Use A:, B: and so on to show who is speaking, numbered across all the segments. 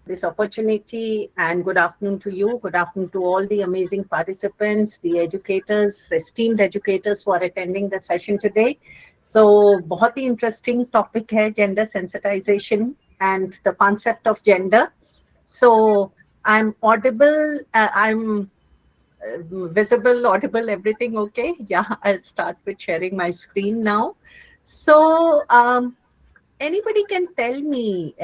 A: this opportunity, and good afternoon to you. Good afternoon to all the amazing participants, the educators, esteemed educators who are attending the session today. So, बहुत ही interesting topic है gender sensitization and the concept of gender. So, I'm audible. I'm visible, audible, everything okay? Yeah, I'll start with sharing my screen now. So, anybody can tell me.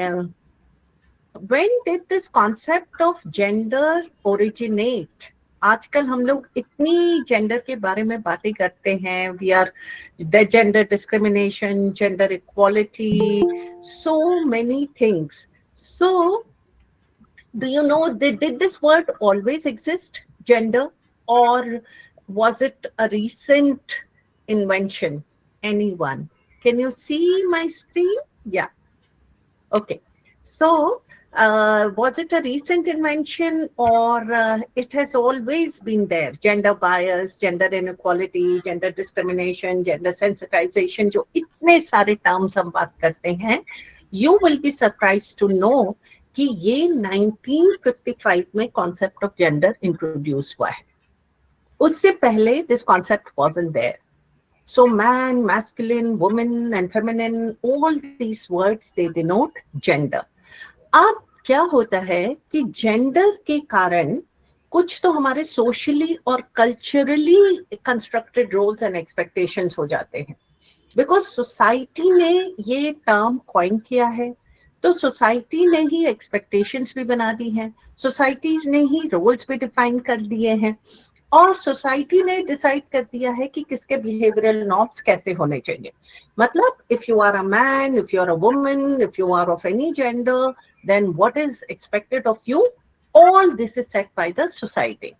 A: When did this concept of gender originate? आजकल हम लोग इतनी gender के बारे में बातें करते हैं. We are the gender discrimination, gender equality, so many things. So do you know, did this word always exist, gender, or was it a recent invention? Anyone? Can you see my screen? Yeah. Okay. So, was it a recent invention, or it has always been there? Gender bias, gender inequality, gender discrimination, gender sensitization, जो इतने सारे terms हम बात करते हैं, you will be surprised to know कि ये 1955 में concept of gender introduce हुआ है. उससे पहले this concept wasn't there. So man, masculine, woman and feminine, all these words, they denote gender. अब क्या होता है कि जेंडर के कारण कुछ तो हमारे सोशली और culturally constructed roles and expectations हो जाते हैं, बिकॉज सोसाइटी ने ये टर्म कॉइन किया है. तो सोसाइटी ने ही एक्सपेक्टेशंस भी बना दी हैं, सोसाइटीज ने ही रोल्स भी डिफाइन कर दिए हैं, और सोसाइटी ने डिसाइड कर दिया है कि किसके बिहेवियरल नॉर्म्स कैसे होने चाहिए. मतलब if you are a man, if you are a woman, if you are of any gender, then what is expected of you? All this is set by the society.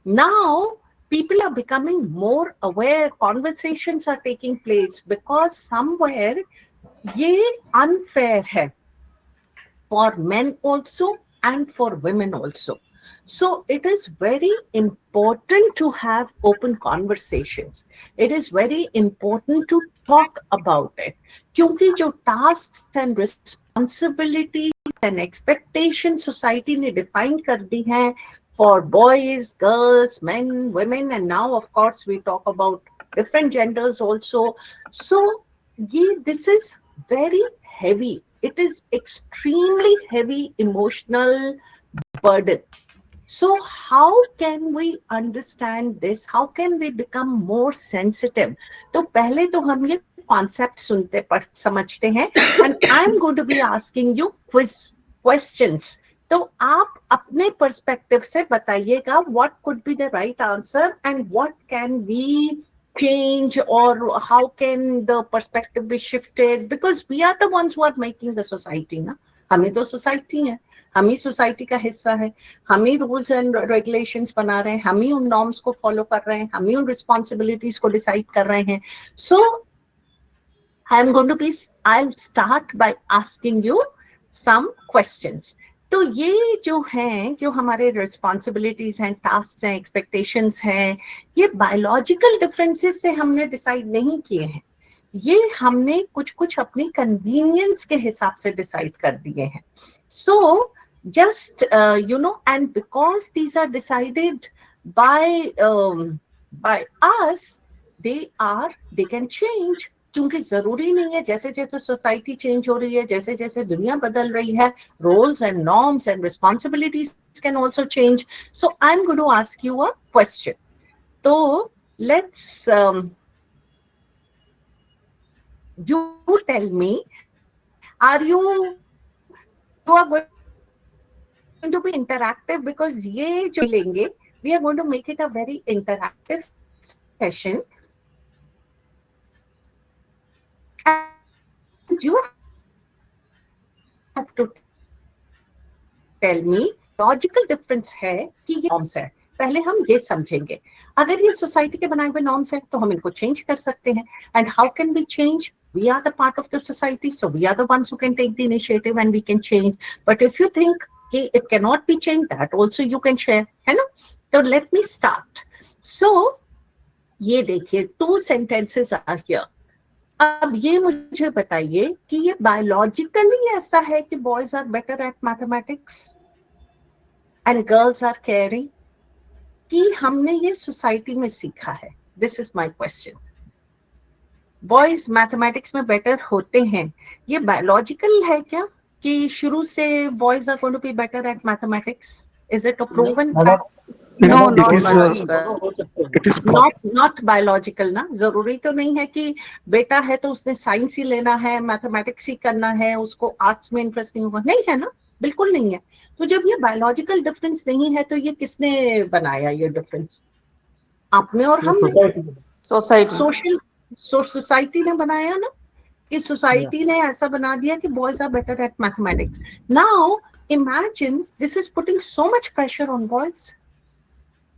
A: Now, people are becoming more aware, conversations are taking place, because somewhere ये unfair है for men also and for women also. So it is very important to have open conversations. It is very important to talk about it. क्योंकि जो tasks and responsibilities and expectations society ने define कर दी हैं for boys, girls, men, women, and now of course we talk about different genders also. So this is very heavy. It is extremely heavy emotional burden. So how can we understand this? How can we become more sensitive? तो पहले तो हम ये concept सुनते पर समझते हैं, and I'm going to be asking you questions. तो आप अपने perspective से बताइएगा what could be the right answer and what can we change, or how can the perspective be shifted, because we are the ones who are making the society ना. हम ही तो society हैं, हम ही सोसाइटी का हिस्सा है, हम ही रूल्स एंड रेगुलेशंस बना रहे हैं, हम ही उन नॉर्म्स को फॉलो कर रहे हैं, हम ही उन रिस्पॉन्सिबिलिटीज को डिसाइड कर रहे हैं. सो I'll start by asking you some questions. तो ये जो हैं, जो हमारे रिस्पॉन्सिबिलिटीज हैं, टास्क हैं, एक्सपेक्टेशंस हैं, ये बायोलॉजिकल डिफरेंसेस से हमने डिसाइड नहीं किए हैं. ये हमने कुछ कुछ अपनी कन्वीनियंस के हिसाब से डिसाइड कर दिए हैं. So just and because these are decided by us, they can change. क्योंकि जरूरी नहीं है जैसे जैसे सोसाइटी चेंज हो रही है, जैसे जैसे दुनिया बदल रही है, roles and norms and responsibilities can also change. So I'm going to ask you a question. So let's you tell me, are you are going to be interactive, because ये जो लेंगे, we are going to make it a very interactive session. And you have to tell me logical difference है कि ये norms है. पहले हम ये समझेंगे, अगर ये सोसाइटी के बनाए हुए नॉर्म्स हैं तो हम इनको चेंज कर सकते हैं. And how can we change? We are the part of the society, so we are the ones who can take the initiative and we can change. But if you think it cannot be changed, that also you can share, है ना? So let me start. So ये देखिए, 2 sentences are here. अब ये मुझे बताइए कि ये बायोलॉजिकली ऐसा है कि boys are better at mathematics and girls are caring, कि हमने ये सोसाइटी में सीखा है? This is my question. Boys mathematics में बेटर होते हैं, ये बायोलॉजिकल है क्या कि शुरू से boys are going to be better at mathematics? Is it a proven fact?
B: No,
C: No,
B: it
C: not
B: is
C: biological.
B: it is thought.
A: Not biological ना, जरूरी तो नहीं है कि बेटा है तो उसने साइंस ही लेना है, मैथमेटिक्स ही करना है, उसको आर्ट्स में इंटरेस्ट नहीं होगा, नहीं है ना, बिल्कुल नहीं है। तो जब ये बायोलॉजिकल डिफरेंस नहीं है तो ये किसने बनाया ये डिफरेंस? आपने और हमने,
C: Society.
A: सोशल सोसाइटी ने बनाया ना, कि सोसाइटी ने ऐसा बना दिया कि boys are better at mathematics. Now imagine this is putting so much pressure on boys,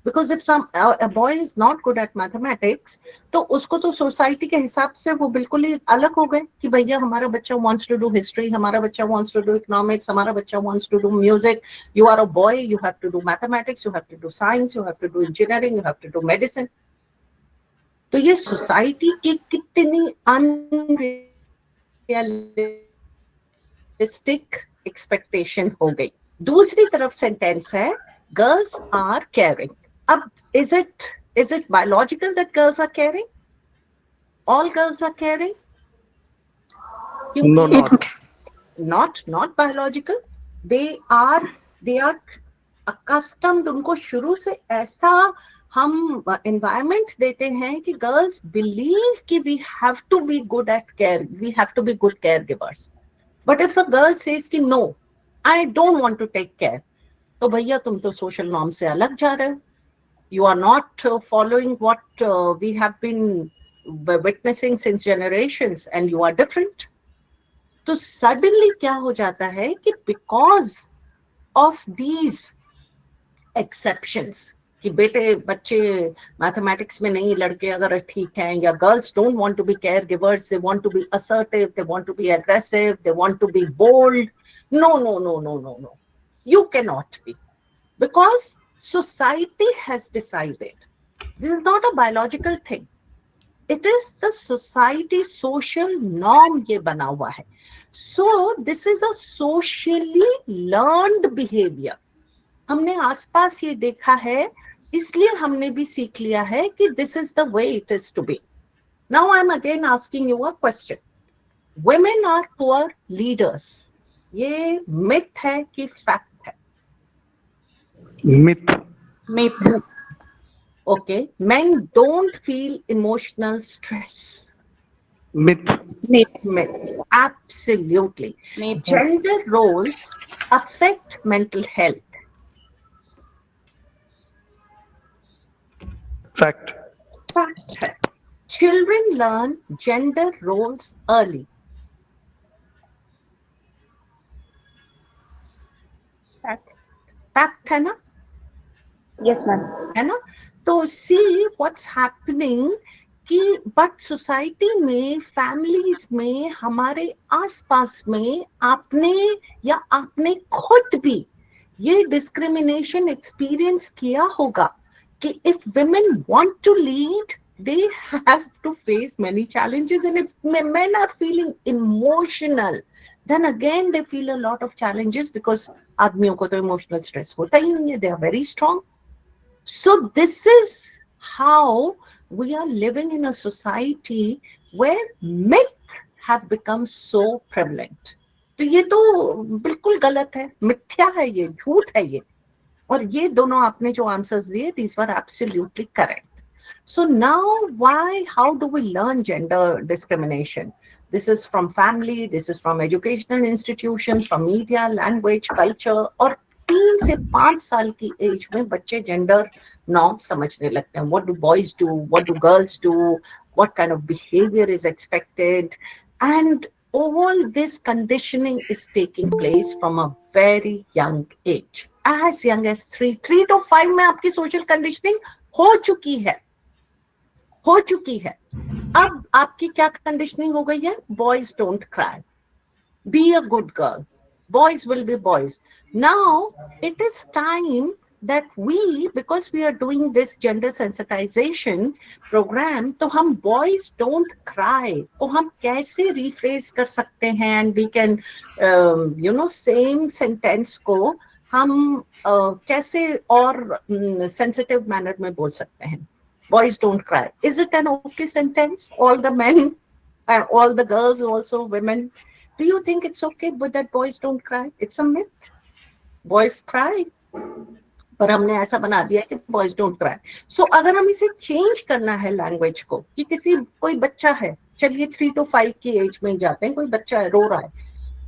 A: because if a boy is not good at mathematics, तो उसको तो सोसाइटी के हिसाब से वो बिल्कुल ही अलग हो गए कि भैया हमारा बच्चा wants to do history, हमारा बच्चा wants to do economics, हमारा बच्चा wants to do music, you are a boy, you have to do mathematics, you have to do science, you have to do engineering, you have to do medicine। तो ये society की कितनी unrealistic expectation हो गई। दूसरी तरफ sentence है girls are caring. अब is it biological that girls are caring? All girls are caring?
B: No,
A: Not biological. They are accustomed, उनको शुरू से ऐसा हम environment देते हैं कि girls believe कि we have to be good at care, we have to be good caregivers. But if a girl says कि no, I don't want to take care, तो भैया तुम तो social norm से अलग जा रहे हो, you are not following what we have been witnessing since generations and you are different। तो suddenly क्या हो जाता है कि because of these exceptions कि बेटे बच्चे मैथमेटिक्स में नहीं, लड़के अगर ठीक हैं, या girls don't want to be caregivers, they want to be assertive, they want to be aggressive, they want to be bold, no no no no no no, you cannot be, because society has decided, this is not a biological thing, it is the society social norm ये बना हुआ है। So this is a socially learned behavior। हमने आसपास ये देखा है, इसलिए हमने भी सीख लिया है कि this is the way it is to be। Now I'm again asking you a question, women are poor leaders, ये myth है कि fact?
B: myth.
A: Okay, men don't feel emotional stress.
B: Myth.
A: Absolutely.
C: Myth.
A: Gender roles affect mental health.
B: Fact.
A: Children learn gender roles early. Fact है ना?
D: Yes, ma'am.
A: है ना? तो see what's happening कि but society में, families में, हमारे आसपास में आपने या आपने खुद भी ये डिस्क्रिमिनेशन एक्सपीरियंस किया होगा कि if women want to lead, they have to face many challenges, and if men are feeling emotional, then again they feel a lot of challenges, because आदमियों को तो इमोशनल स्ट्रेस होता ही नहीं है, they are very strong। So this is how we are living in a society where myth have become so prevalent। तो ये तो बिल्कुल गलत है, मिथ्या है, ये झूठ है ये। और ये दोनों आपने जो आंसर्स दिए, these were absolutely correct। So now why, how do we learn gender discrimination? This is from family, this is from educational institutions, from media, language, culture, और 3 से 5 साल की एज में बच्चे जेंडर नॉर्म समझने लगते हैं। What do boys do? What do girls do? What kind of behavior is expected? And all this conditioning is taking place from a very young age, as young as 3 to 5 में आपकी social conditioning हो चुकी है। अब आपकी क्या conditioning हो गई है? Boys don't cry, B a good girl, boys will be boys। Now it is time that because we are doing this gender sensitization program, तो हम boys don't cry को हम कैसे rephrase कर सकते हैं, and we can same sentence को हम कैसे और sensitive manner में बोल सकते हैं. Boys don't cry. Is it an okay sentence? All the men, all the girls, also women. Do you think it's okay with that boys don't cry? It's a myth. Boys cry. पर हमने ऐसा बना दिया कि boys don't cry. So अगर हम इसे change करना है language को, कि कोई बच्चा है, चलिए 3 to 5 की एज में जाते हैं, कोई बच्चा है रो रहा है,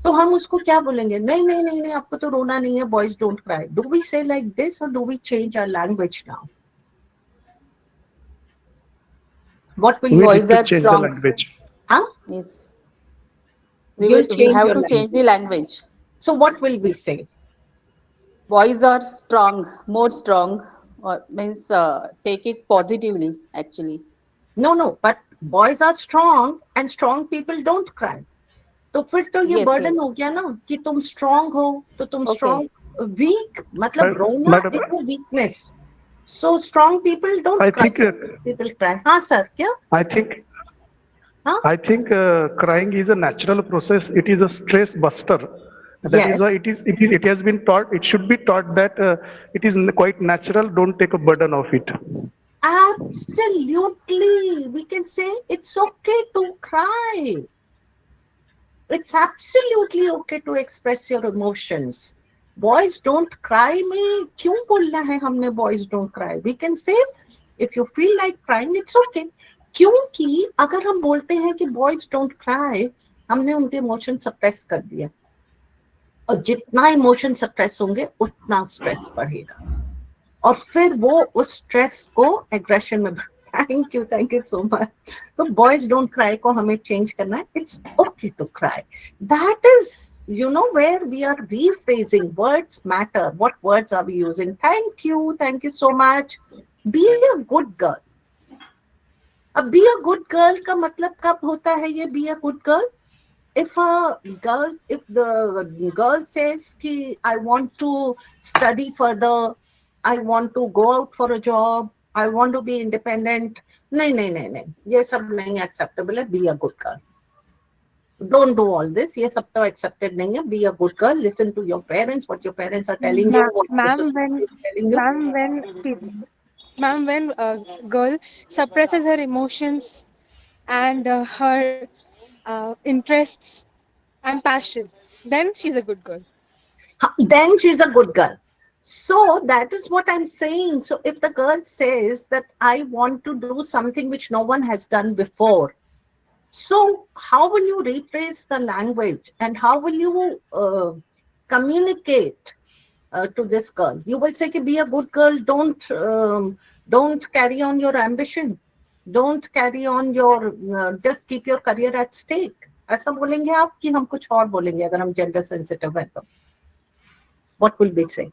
A: तो हम उसको क्या बोलेंगे? नहीं नहीं नहीं नहीं, आपको तो रोना नहीं है, boys don't cry. Do we say like this or do we change our language now? What will you
C: Boys
B: need to
C: are
B: change
C: strong.
B: the language.
A: Huh?
C: Yes.
A: You'll
C: We
A: change
C: have
A: your
C: to change the language.
A: So what will we say?
C: Boys are strong, more strong, or means take it positively actually.
A: No, but boys are strong and strong people don't cry. तो फिर तो ये
C: Yes,
A: burden
C: yes.
A: हो गया ना कि तुम strong हो तो तुम
C: Okay.
A: strong. Weak मतलब रोना
B: Madam-
A: is a weakness. So strong people don't
B: I
A: cry.
B: think,
A: People cry. हाँ sir, क्या?
B: I think,
A: Huh?
B: I think crying is a natural process. It is a stress buster. That
A: Yes.
B: is why it has been taught. It should be taught that it is quite natural. Don't take a burden of it.
A: Absolutely. We can say it's okay to cry. It's absolutely okay to express your emotions. Boys don't cry में क्यों बोलना है हमने boys don't cry? We can say if you feel like crying, it's okay. क्योंकि अगर हम बोलते हैं कि boys don't cry, हमने उनके इमोशन सप्रेस कर दिया, और जितना इमोशन सप्रेस होंगे उतना स्ट्रेस बढ़ेगा, और फिर वो उस स्ट्रेस को एग्रेशन में. Thank you so much. तो बॉयज डोंट क्राई को हमें चेंज करना है. It's okay to cry. That is where we are rephrasing. Words matter. What words are we using? Thank you so much. Be a good girl. अब be a good girl का मतलब कब होता है ये be a good girl? If the girl says कि I want to study further, I want to go out for a job, I want to be independent, नहीं, ये सब नहीं acceptable है. Be a good girl. Don't do all this. ये सब तो accepted नहीं है. Be a good girl. Listen to your parents. What your parents are telling you. What the society is telling you.
E: Ma'am, when a girl suppresses her emotions and her interests and passion, then she's a good girl.
A: Then she's a good girl. So that is what I'm saying. So if the girl says that I want to do something which no one has done before, so how will you rephrase the language and how will you communicate to this girl? You will say, be a good girl, don't carry on your ambition, don't carry on your, just keep your career at stake. ऐसा बोलेंगे आप कि हम कुछ और बोलेंगे अगर हम gender sensitive है तो? What will we say?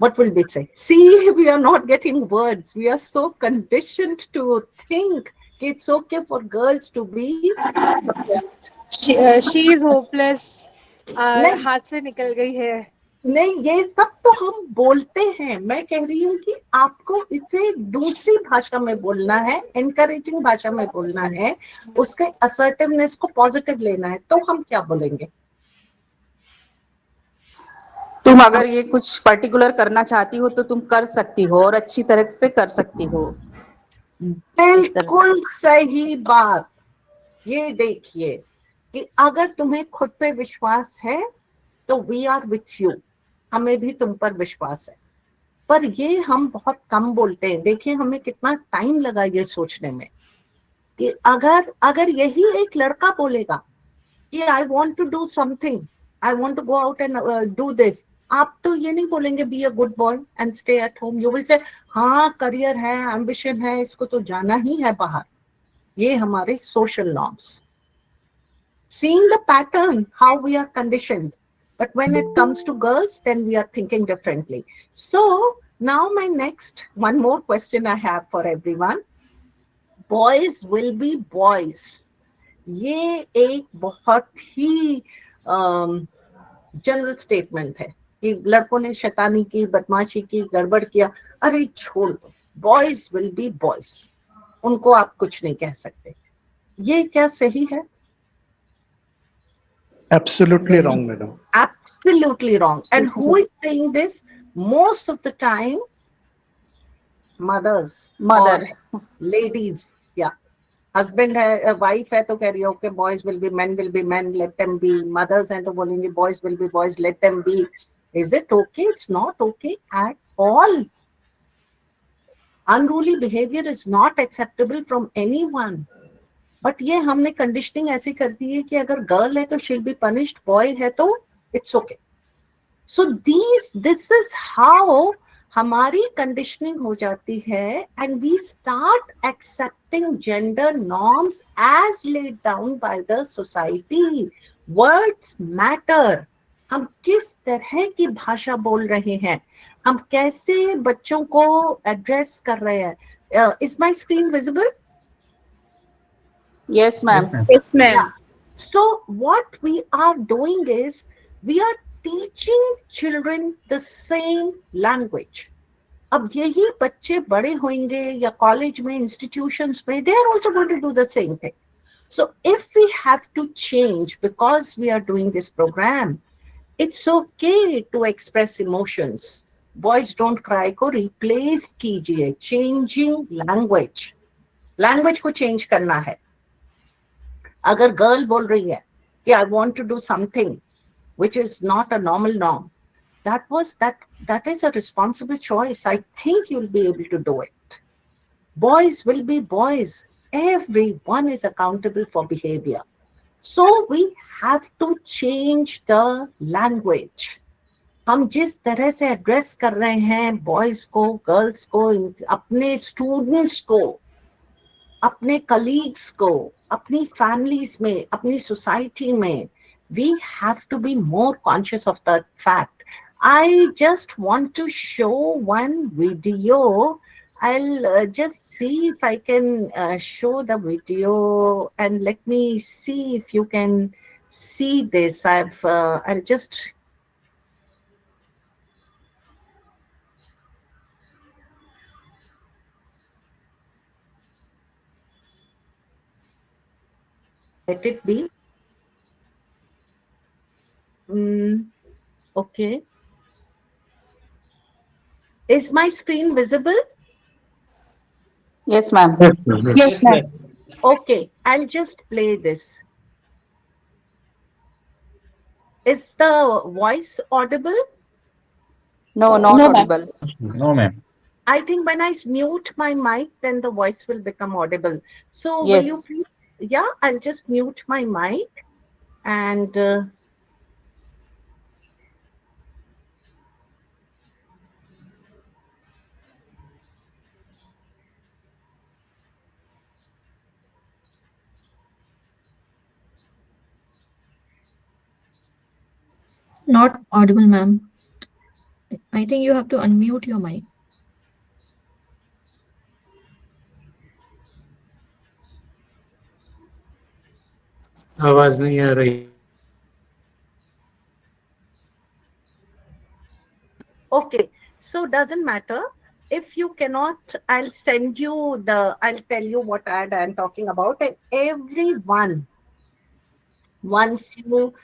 A: What will we say? See, we are not getting words. We are so conditioned to think it's okay for girls to be oppressed.
E: She is hopeless.
A: नहीं.
E: हाथ से निकल गई है.
A: नहीं, ये सब तो हम बोलते हैं. मैं कह रही हूँ कि आपको इसे दूसरी भाषा में बोलना है, encouraging भाषा में बोलना है, उसके assertiveness को positive लेना है. तो हम क्या बोलेंगे?
C: तुम अगर ये कुछ पर्टिकुलर करना चाहती हो तो तुम कर सकती हो और अच्छी तरह से कर सकती हो.
A: बिल्कुल सही बात. ये देखिए कि अगर तुम्हें खुद पे विश्वास है तो वी आर विथ यू. हमें भी तुम पर विश्वास है. पर ये हम बहुत कम बोलते हैं. देखिए हमें कितना टाइम लगा ये सोचने में कि अगर यही एक लड़का बोलेगा कि I want to do something, I want to go out and do this, आप तो ये नहीं बोलेंगे be a good boy and stay at home. You will say हाँ करियर है, एम्बिशन है, इसको तो जाना ही है बाहर. ये हमारे social norms. Seeing the pattern, how we are conditioned. But when it comes to girls, then we are thinking differently. So now one more question I have for everyone. Boys will be boys. ये एक बहुत ही general statement है. कि लड़कों ने शैतानी की, बदमाशी की, गड़बड़ किया, अरे छोड़ दो, बॉयज विल बी बॉयज, उनको आप कुछ नहीं कह सकते, ये क्या सही है?
B: Absolutely wrong, madam.
A: Absolutely wrong. And who is saying this? Most of the time, mothers,
C: Mother.
A: or ladies. Yeah. Husband है, wife है तो कह रही है okay, boys will be men, will be men, let them be. Mothers हैं तो बोलेंगे boys will be boys, let them be. Is it okay? It's not okay at all. Unruly behavior is not acceptable from anyone. But ये हमने conditioning ऐसी कर दी है कि अगर गर्ल है तो शील बी पनिश्ड, बॉय है तो it's okay. So this is how हमारी कंडीशनिंग हो जाती है, and we start accepting gender norms as laid down by the society. Words matter. हम किस तरह की भाषा बोल रहे हैं, हम कैसे बच्चों को एड्रेस कर रहे हैं. Is my screen visible?
C: Yes, ma'am.
D: Yes, ma'am.
A: Yeah. So what we are doing is we are teaching children the same language. अब यही बच्चे बड़े होंगे या कॉलेज में, इंस्टीट्यूशंस में, they are also going to do the same thing. So if we have to change because we are doing this program, it's okay to express emotions. Boys don't cry को replace कीजिए. Changing language. Language को change करना है. अगर girl बोल रही है कि I want to do something which is not a normal norm, that is a responsible choice. I think you'll be able to do it. Boys will be boys. Everyone is accountable for behavior. So we have to change the language. हम जिस तरह से address कर रहे हैं boys को, girls को, अपने स्टूडेंट्स को, अपने कलीग्स को, अपनी फैमिलीज में, अपनी सोसाइटी में, we have to be more conscious of that fact. I just want to show one video. I'll just see if I can show the video, and let me see if you can see this. I'll just let it be. Okay. Is my screen visible?
C: Yes, ma'am.
D: Yes, ma'am.
A: Okay, I'll just play this. Is the voice audible?
C: No, not
D: No, ma'am.
C: audible.
F: No, ma'am.
A: I think when I mute my mic, then the voice will become audible. So
C: Yes.
A: will you please? Yeah, I'll just mute my mic and
G: Not audible, ma'am. I think you have to unmute your mic.
H: आवाज नहीं आ रही.
A: okay. So doesn't matter. If you cannot, I'll send you I'll tell you what ad I'm talking about, and everyone, once you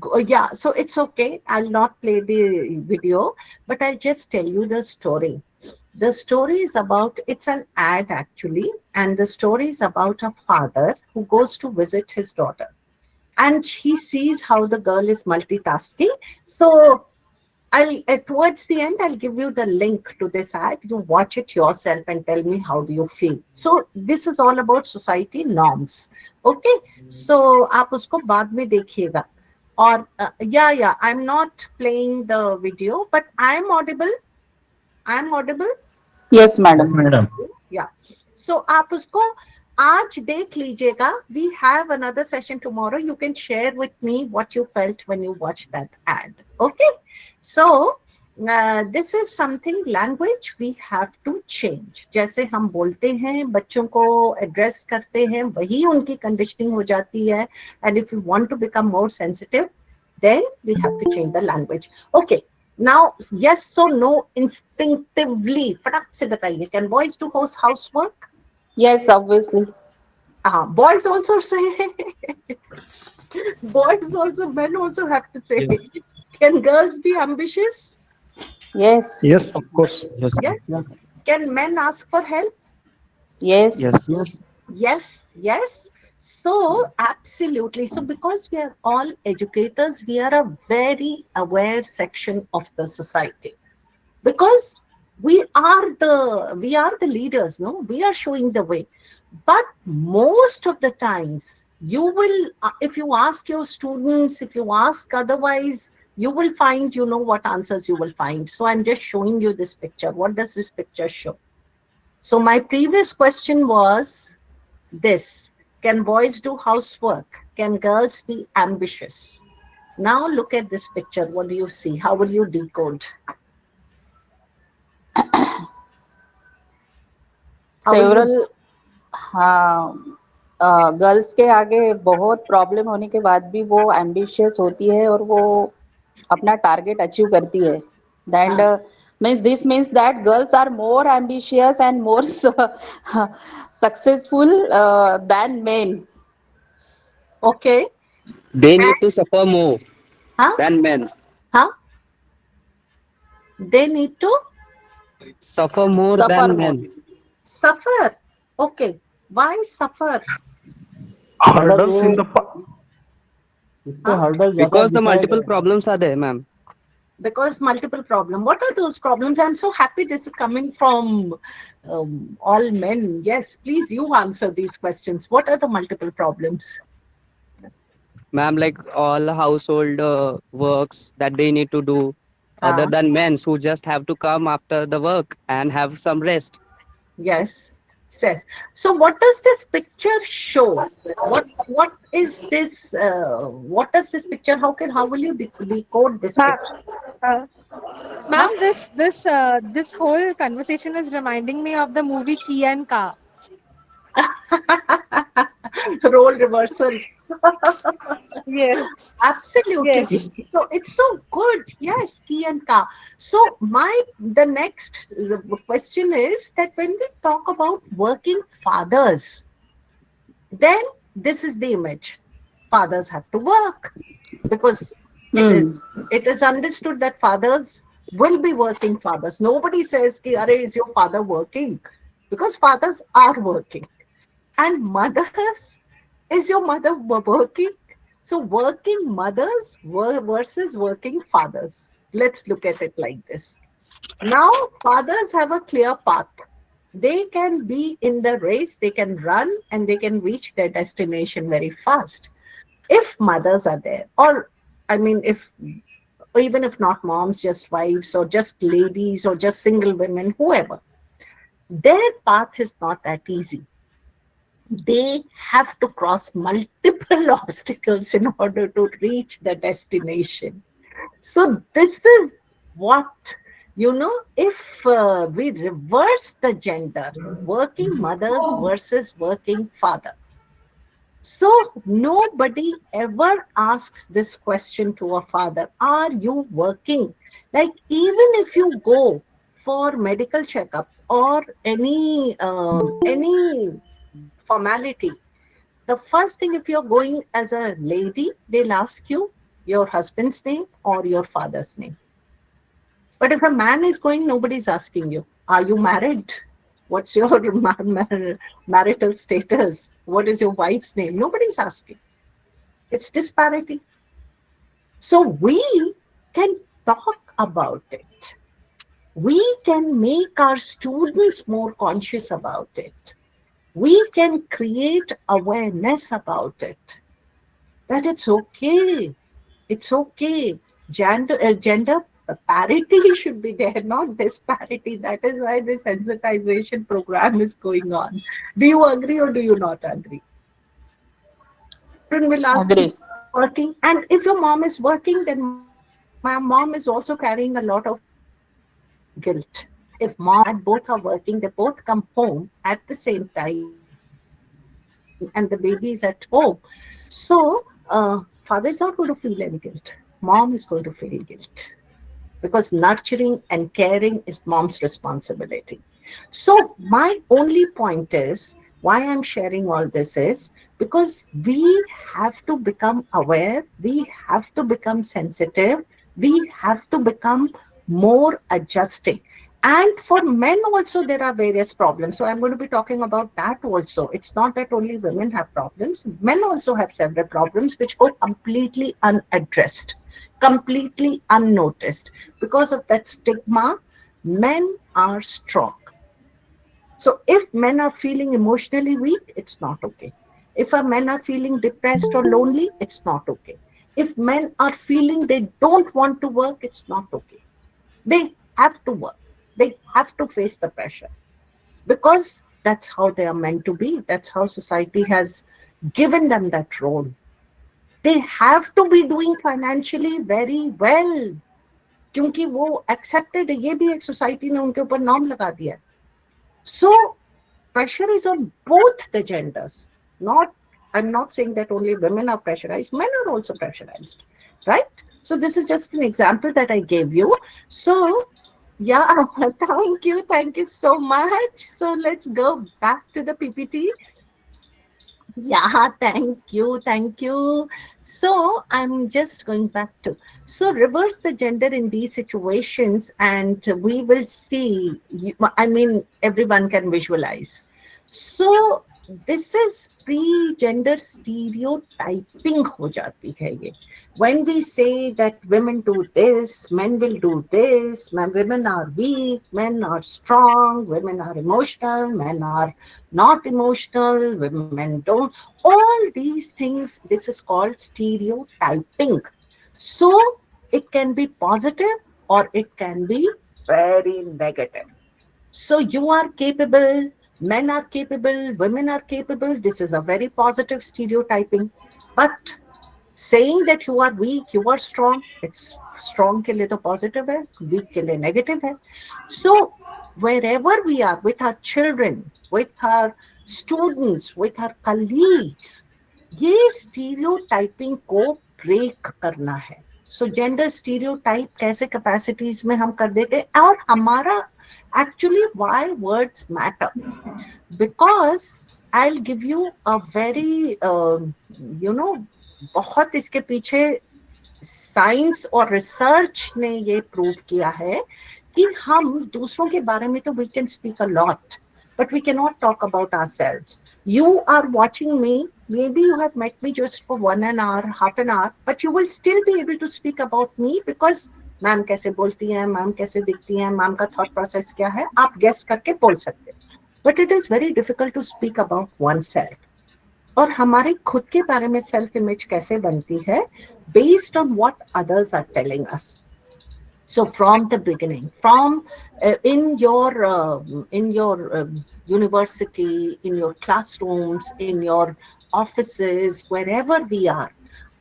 A: go, yeah, so it's okay. I'll not play the video, but I'll just tell you the story. The story is about, it's an ad actually, and the story is about a father who goes to visit his daughter, and he sees how the girl is multitasking. So towards the end, I'll give you the link to this ad. You watch it yourself and tell me how do you feel. So this is all about society norms. Okay, so आप उसको बाद में देखिएगा. और yeah, I'm not playing the video, but I'm audible. I'm audible.
C: Yes, madam.
F: Madam.
A: Yeah. So आप उसको आज देख लीजिएगा. We have another session tomorrow. You can share with me what you felt when you watched that ad. Okay. So this is something, language we have to change. जैसे हम बोलते हैं, बच्चों को एड्रेस करते हैं, वही उनकी कंडीशनिंग हो जाती है. And if you want to become more sensitive, then we have to change the language. Okay. Now, yes or no, instinctively, फटाक से बताइए, can boys do housework?
C: Yes, obviously.
A: Boys also say, boys also, men also have to say,
H: Yes.
A: can girls be ambitious?
C: Yes.
B: Yes, of course.
H: Yes.
A: Yes. Can men ask for help?
C: Yes.
H: Yes.
A: Yes, yes. So, absolutely. So, because we are all educators, we are a very aware section of the society. Because we are the leaders, no? We are showing the way. But most of the times, you will, if you ask your students, if you ask otherwise, you will find, you know what answers you will find. So, I'm just showing you this picture. What does this picture show? So, my previous question was this: can boys do housework? Can girls be ambitious? Now look at this picture. What do you see? How will you decode?
C: Several girls के आगे बहुत problem होने के बाद भी वो ambitious होती है और वो अपना टारगेट अचीव करती है. Then this means that girls are more ambitious and more successful than men.
A: Okay.
F: They need to suffer more
A: Huh?
F: than men.
A: Huh? They need to
F: Suffer more
C: Suffer
F: than
C: more.
F: men.
A: suffer. Okay. Why suffer?
B: Hurdles in the
F: Because the multiple problems are there, ma'am.
A: Because multiple problems. What are those problems? I'm so happy this is coming from all men. Yes, please you answer these questions. What are the multiple problems?
F: Ma'am, like all household works that they need to do, other than men who just have to come after the work and have some rest.
A: Yes, says. So what does this picture show? What is this? What does this picture? How will you decode this picture?
E: Ma'am, this whole conversation is reminding me of the movie Key and Ka.
A: Role reversal.
E: Yes.
A: Absolutely.
E: Yes.
A: So it's so good. Yes, Ki and Ka. So the next question is that when we talk about working fathers, then this is the image. Fathers have to work because it is understood that fathers will be working fathers. Nobody says, ki, Are, is your father working? Because fathers are working. And mothers, is your mother working? So working mothers versus working fathers. Let's look at it like this. Now, fathers have a clear path. They can be in the race, they can run, and they can reach their destination very fast. If mothers are there, or I mean, even if not moms, just wives, or just ladies, or just single women, whoever, their path is not that easy. They have to cross multiple obstacles in order to reach the destination. So this is what, if we reverse the gender, working mothers versus working father. So nobody ever asks this question to a father, are you working? Like even if you go for medical checkup or any formality, the first thing, if you're going as a lady, they'll ask you your husband's name or your father's name. But if a man is going, nobody's asking you, are you married? What's your marital status? What is your wife's name? Nobody's asking. It's disparity. So we can talk about it. We can make our students more conscious about it. We can create awareness about it. That it's okay. It's okay. Gender parity should be there, not disparity. That is why the sensitization program is going on. Do you agree or do you not agree? Will ask,
C: Agree.
A: is working, and if your mom is working, then my mom is also carrying a lot of guilt. If mom and both are working, they both come home at the same time, and the baby is at home. So father is not going to feel any guilt. Mom is going to feel guilt. because nurturing and caring is mom's responsibility. So my only point is, why I'm sharing all this is because we have to become aware, we have to become sensitive, we have to become more adjusting. And for men also, there are various problems. So I'm going to be talking about that also. It's not that only women have problems. Men also have several problems which go completely unaddressed, completely unnoticed. Because of that stigma, men are strong. So if men are feeling emotionally weak, it's not okay. If a men are feeling depressed or lonely, it's not okay. If men are feeling they don't want to work, it's not okay. They have to work. They have to face the pressure because that's how they are meant to be. That's how society has given them that role. They have to be doing financially very well क्योंकि वो accepted है, ये भी एक society ने उनके ऊपर norm लगा दिया है. So pressure is on both the genders. I'm not saying that only women are pressurized, men are also pressurized, right? So this is just an example that I gave you. So yeah, thank you so much. So let's go back to the PPT. Yeah, thank you. So I'm just going back to, so reverse the gender in these situations and we will see, I mean, everyone can visualize. So this is pre-gender stereotyping ho jati hai ye. When we say that women do this, men will do this, women are weak, men are strong, women are emotional, men are not emotional, women don't. All these things, this is called stereotyping. So it can be positive or it can be very negative. So you are capable, men are capable, women are capable. This is a very positive stereotyping. But saying that you are weak, you are strong, it's strong ke liye to positive hai, weak ke liye negative hai. So wherever we are with our children, with our students, with our colleagues, ये stereotyping को break करना है. So gender stereotype कैसे capacities में हम कर देते हैं और हमारा actually why words matter, because I'll give you a very बहुत इसके पीछे साइंस और रिसर्च ने ये प्रूव किया है कि हम दूसरों के बारे में तो we can speak a lot, but we cannot talk about ourselves. You are watching me, maybe you have met me just for 1 hour, half an hour, but you will still be able to speak about me because ma'am कैसे बोलती हैं, ma'am कैसे दिखती हैं, ma'am का thought process क्या है, आप गेस करके बोल सकते हैं. But it is very difficult to speak about oneself. और हमारे खुद के बारे में सेल्फ इमेज कैसे बनती है based on what others are telling us. So from the beginning, from in your university, in your classrooms, in your offices, wherever we are,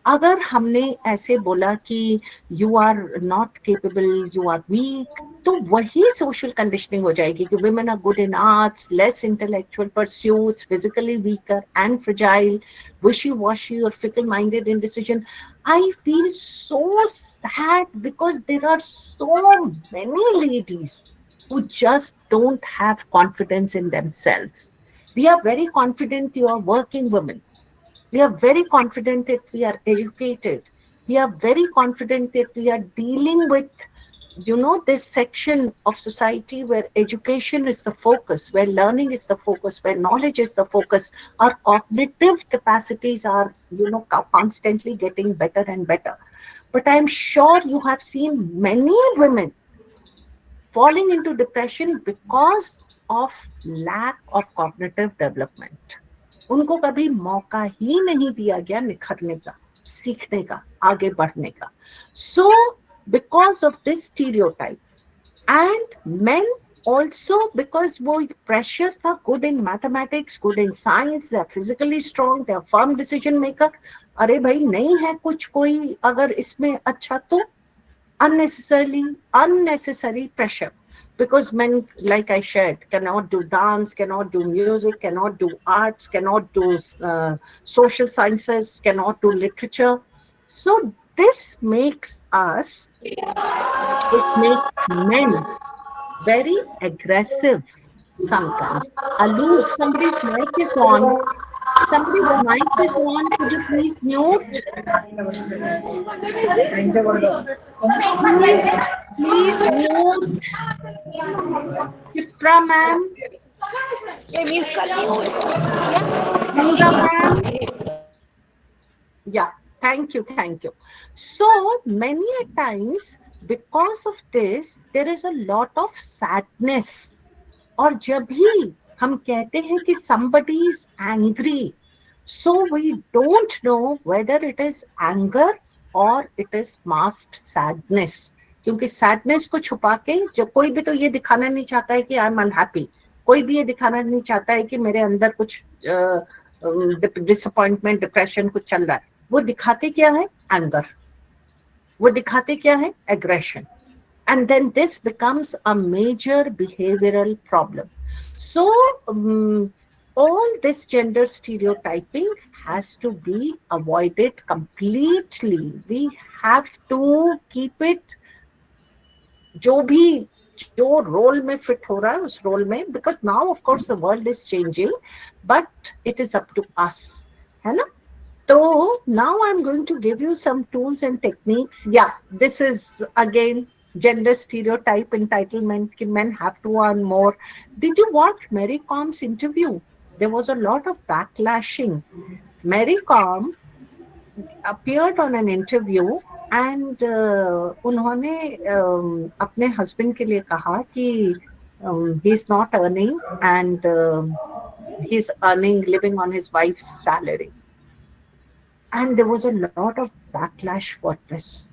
A: अगर हमने ऐसे बोला कि you are not capable, you are weak, तो वही social conditioning हो जाएगी कि women are good in arts, less intellectual pursuits, physically weaker and fragile, wishy-washy or fickle-minded in decision. I feel so sad because there are so many ladies who just don't have confidence in themselves. We are very confident you are working women. We are very confident that we are educated. We are very confident that we are dealing with, this section of society where education is the focus, where learning is the focus, where knowledge is the focus. Our cognitive capacities are, constantly getting better and better. But I'm sure you have seen many women falling into depression because of lack of cognitive development. उनको कभी मौका ही नहीं दिया गया निखरने का, सीखने का, आगे बढ़ने का. So because of this stereotype, and men also because वो pressure था, good in mathematics, good in science, they are physically strong, they are firm decision maker. अरे भाई नहीं है कुछ कोई अगर इसमें अच्छा तो unnecessary pressure. Because men, like I shared, cannot do dance, cannot do music, cannot do arts, cannot do social sciences, cannot do literature. So this makes men very aggressive sometimes, aloof. Somebody's mic is on. Somebody's mic is on. Could you please mute? Please mute. Chitra ma'am. Pura ma'am. Yeah, thank you, thank you. So many a times, because of this, there is a lot of sadness. और जब भी हम कहते हैं कि somebody is angry, so we don't know whether it is anger or it is masked sadness. क्योंकि sadness को छुपा के जो कोई भी तो ये दिखाना नहीं चाहता है कि I am unhappy, कोई भी ये दिखाना नहीं चाहता है कि मेरे अंदर कुछ disappointment, depression कुछ चल रहा है. वो दिखाते क्या है? Anger. वो दिखाते क्या है? Aggression. And then this becomes a major behavioral problem. So all this gender stereotyping has to be avoided completely. We have to keep it जो role में fit हो रहा है उस role में, because now of course the world is changing, but it is up to us, है ना? So now I'm going to give you some tools and techniques. Yeah, this is again gender stereotype entitlement, कि men have to earn more. Did you watch Mary Com's interview? There was a lot of backlashing. Mary Com appeared on an interview and उन्होंने अपने husband के लिए कहा कि he's not earning and he's living on his wife's salary. And there was a lot of backlash for this.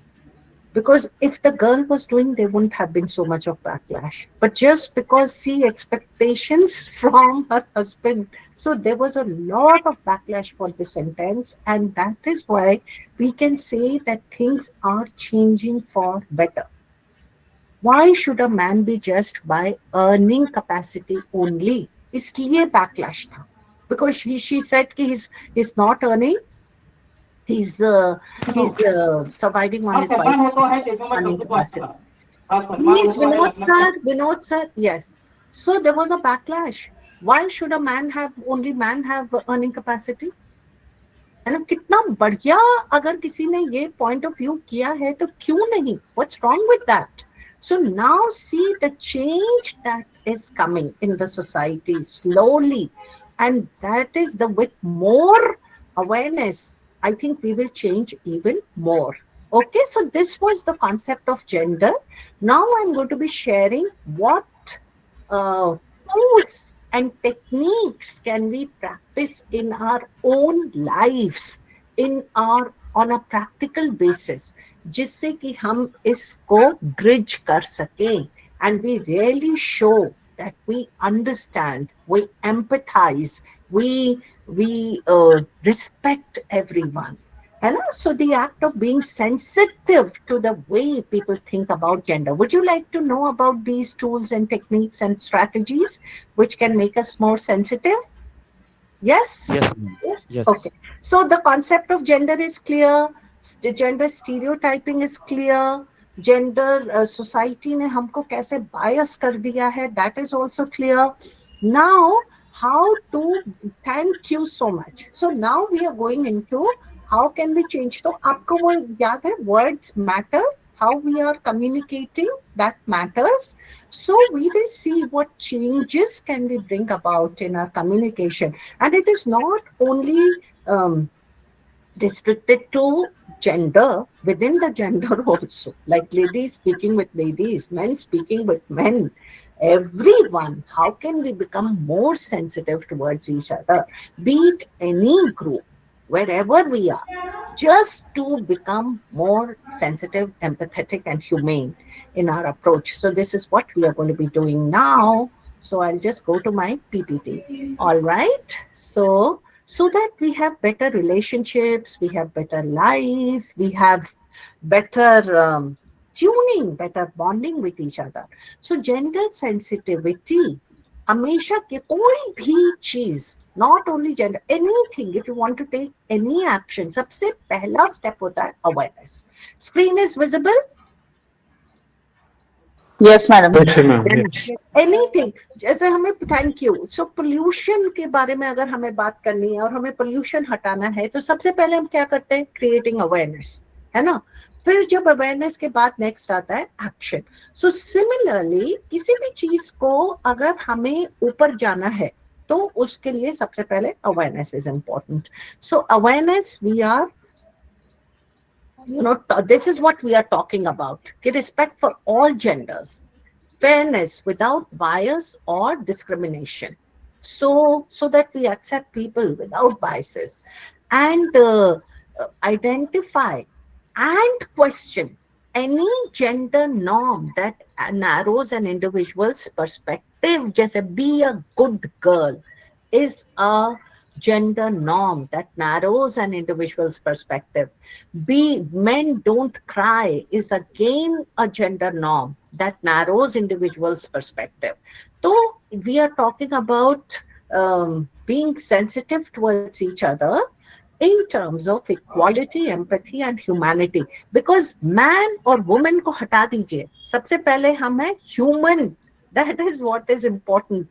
A: Because if the girl was doing, there wouldn't have been so much of backlash. But just because see expectations from her husband, so there was a lot of backlash for this sentence, and that is why we can say that things are changing for better. Why should a man be judged by earning capacity only? इसलिए backlash था. Because she said कि he's not earning. He's surviving on his wife's earning capacity. Please, Vinod sir, yes. So there was a backlash. Why should only man have earning capacity? है ना, कितना बढ़िया अगर किसी ने ये point of view किया है तो क्यों नहीं? What's wrong with that? So now see the change that is coming in the society slowly, and that is with more awareness, I think we will change even more. Okay, so this was the concept of gender. Now I'm going to be sharing what tools and techniques can we practice in our own lives, on a practical basis, जिससे कि हम इसको bridge कर सकें, and we really show that we understand, we empathize, we respect everyone. So the act of being sensitive to the way people think about gender. Would you like to know about these tools and techniques and strategies which can make us more sensitive? Yes?
I: Yes. Yes.
A: Okay. So the concept of gender is clear. The gender stereotyping is clear. Gender society ने हमको कैसे bias कर दिया है, that is also clear. Now, how to, thank you so much. So now we are going into how can we change. तो आपको वो याद है, words matter, how we are communicating, that matters. So we will see what changes can we bring about in our communication. And it is not only restricted to gender, within the gender also, like ladies speaking with ladies, men speaking with men, everyone. How can we become more sensitive towards each other, be it any group, wherever we are, just to become more sensitive, empathetic and humane in our approach. So this is what we are going to be doing now. So I'll just go to my PPT. All right. So that we have better relationships, we have better life, we have better tuning, better bonding with each other. So gender sensitivity, हमेशा के कोई भी चीज not only gender, anything. If you want to take any action, सबसे पहला step होता है awareness. Screen is visible?
C: Yes, madam.
H: Yes, ma'am. Yes.
A: Anything. जैसे हमें थैंक यू. सो पोल्यूशन के बारे में अगर हमें बात करनी है और हमें पोल्यूशन हटाना है, तो सबसे पहले हम क्या करते हैं? क्रिएटिंग अवेयरनेस, है ना. फिर जब अवेयरनेस के बाद नेक्स्ट आता है एक्शन. सो सिमिलरली किसी भी चीज को अगर हमें ऊपर जाना है तो उसके लिए सबसे पहले awareness is important. So awareness we are, this is what we are talking about. Respect for all genders, fairness without bias or discrimination, so that we accept people without biases, and identify and question any gender norm that narrows an individual's perspective. जैसे be a good girl is a gender norm that narrows an individual's perspective. Men don't cry is again a gender norm that narrows individual's perspective. So we are talking about being sensitive towards each other in terms of equality, empathy and humanity. Because man और woman को हटा दीजिए, सबसे पहले हम हैं human. That is what is important.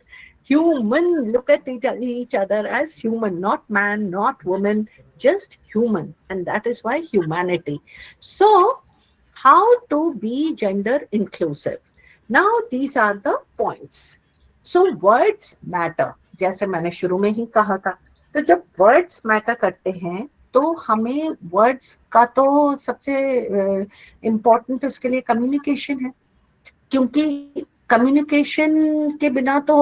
A: Human, look at each other as human, not man, not woman, just human. And that is why humanity. So how to be gender inclusive? Now these are the points. So words matter, जैसे मैंने शुरू में ही कहा था. तो जब words matter करते हैं तो हमें words का तो सबसे important उसके लिए communication है, क्योंकि कम्युनिकेशन के बिना तो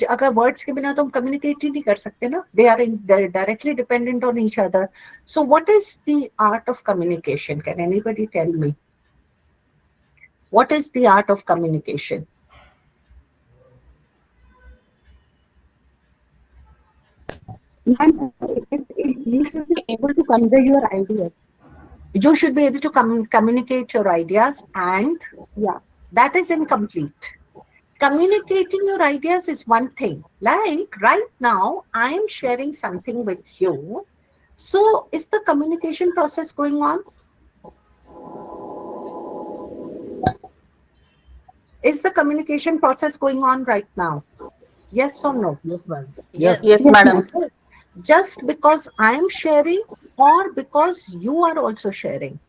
A: अगर वर्ड्स के बिना तो हम कम्युनिकेट ही नहीं कर सकते ना. They are directly dependent on each other. So what is the art of communication? Can anybody tell me what is the art of communication?
C: You should be able to convey your ideas.
A: You should be able to communicate your ideas, and
C: Yeah.
A: that is incomplete. Communicating your ideas is one thing. Like right now, I am sharing something with you. So is the communication process going on? Is the communication process going on right now? Yes or no?
I: Yes, ma'am.
C: Yes, madam.
A: Just because I am sharing or because you are also sharing?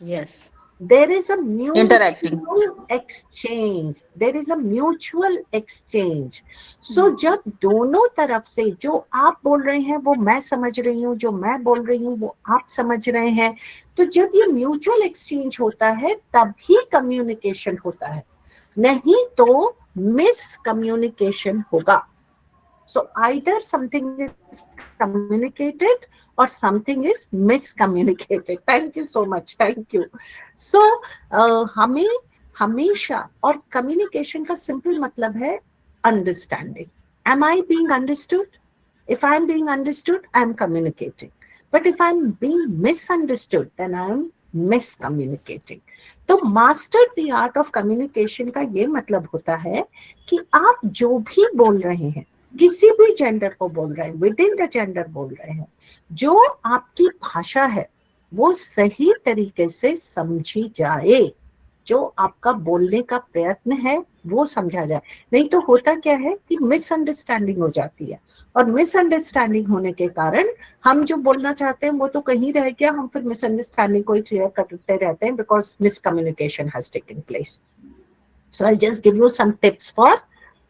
C: Yes.
A: There is a mutual
C: Interacting.
A: exchange. There is a mutual exchange. So जब दोनों तरफ से जो आप बोल रहे हैं वो मैं समझ रही हूँ, जो मैं बोल रही हूँ वो आप समझ रहे हैं, तो जब ये म्यूचुअल एक्सचेंज होता है तभी कम्युनिकेशन होता है, नहीं तो मिस कम्युनिकेशन होगा. So either something is communicated or something is miscommunicated. Thank you so much. Thank you. So हमें हमेशा, और communication का simple मतलब है understanding. Am I being understood? If I am being understood, I am communicating. But if I am being misunderstood, then I am miscommunicating. तो master the art of communication का ये मतलब होता है कि आप जो भी बोल रहे हैं, किसी भी जेंडर को बोल रहे हैं, विद इन द जेंडर बोल रहे हैं, जो आपकी भाषा है वो सही तरीके से समझी जाए, जो आपका बोलने का प्रयत्न है वो समझा जाए. नहीं तो होता क्या है कि मिसअंडरस्टैंडिंग हो जाती है, और मिसअंडरस्टैंडिंग होने के कारण हम जो बोलना चाहते हैं वो तो कहीं रह गया, हम फिर मिसअंडरस्टैंडिंग को ही क्लियर करते रहते हैं because miscommunication has taken place. So I just give you some tips for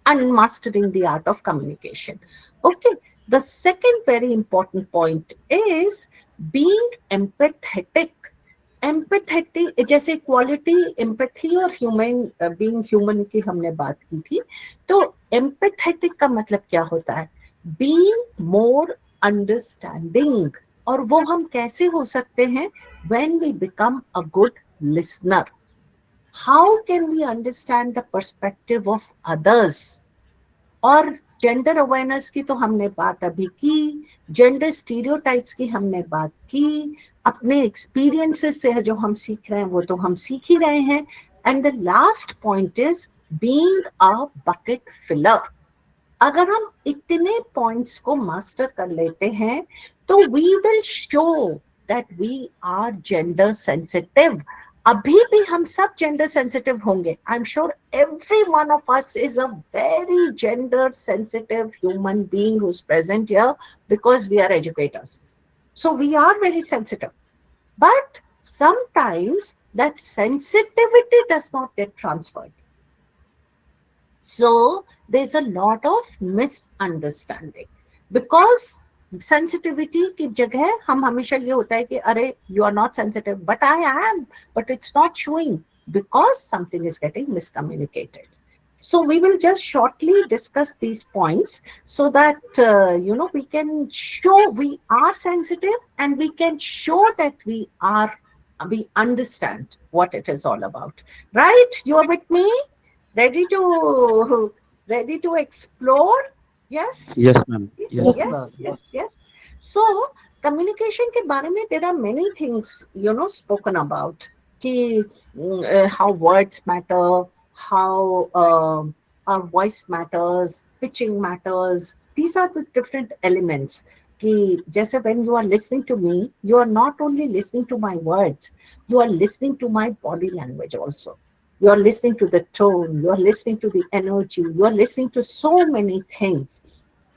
A: and mastering the art of communication. Okay, the second very important point is being empathetic. Empathetic, जैसे quality, empathy और human, being human की हमने बात की थी, तो empathetic का मतलब क्या होता है? Being more understanding. और वो हम कैसे हो सकते हैं? When we become a good listener. How can we understand the perspective of others? और जेंडर अवेयरनेस की तो हमने बात अभी की, जेंडर स्टीरियोटाइप्स की हमने बात की, अपने एक्सपीरियंसेस से जो हम सीख रहे हैं वो तो हम सीख ही रहे हैं. And the last point is being a bucket filler. अगर हम इतने पॉइंट्स को मास्टर कर लेते हैं तो we will show that we are gender sensitive. अभी भी हम सब जेंडर सेंसिटिव होंगे. I am sure every one of us is a very gender sensitive human being who is present here because we are educators. So we are very sensitive, but sometimes that sensitivity does not get transferred. So there's a lot of misunderstanding because sensitivity की जगह हम हमेशा ये होता है कि अरे you are not sensitive, but I am, but it's not showing because something is getting miscommunicated. So we will just shortly discuss these points so that we can show we are sensitive and we can show that we understand what it is all about. Right? You are with me? Ready to explore? Yes?
F: Yes, ma'am. Yes.
A: Yes. So communication के बारे में there are many things spoken about. कि how words matter, how our voice matters, pitching matters. These are the different elements. कि जैसे when you are listening to me, you are not only listening to my words, you are listening to my body language also. You are listening to the tone, you are listening to the energy, you are listening to so many things,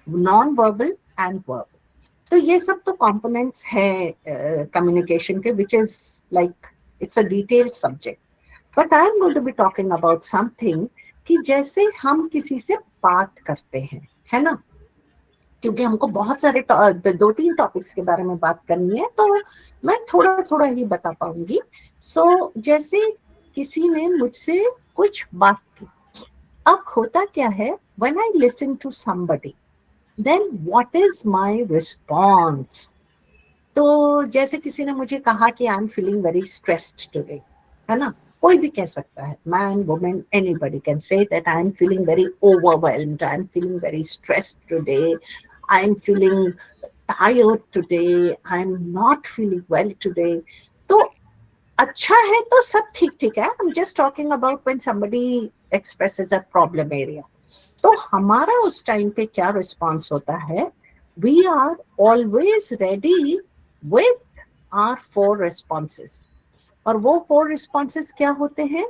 A: non-verbal and verbal. तो ये सब तो components हैं communication के, which is like it's a detailed subject. But I am going to be talking about something कि जैसे हम किसी से बात करते हैं, है ना, क्योंकि हमको बहुत सारे 2-3 टॉपिक्स के बारे में बात करनी है तो मैं थोड़ा थोड़ा ही बता पाऊंगी. सो जैसे किसी ने मुझसे कुछ बात की, अब होता क्या है, when I listen to somebody, then what is my response? तो जैसे किसी ने मुझे कहा कि आई am feeling very stressed today, है ना, कोई भी कह सकता है, man women anybody can say that I am feeling very overwhelmed, I am feeling very stressed today, I am feeling tired today, I am not feeling well today. तो अच्छा है तो सब ठीक ठीक है. I am just talking about when somebody expresses a problem area. तो हमारा उस टाइम पे क्या रिस्पॉन्स होता है, we are always ready with our 4 responses. और वो 4 responses क्या होते हैं,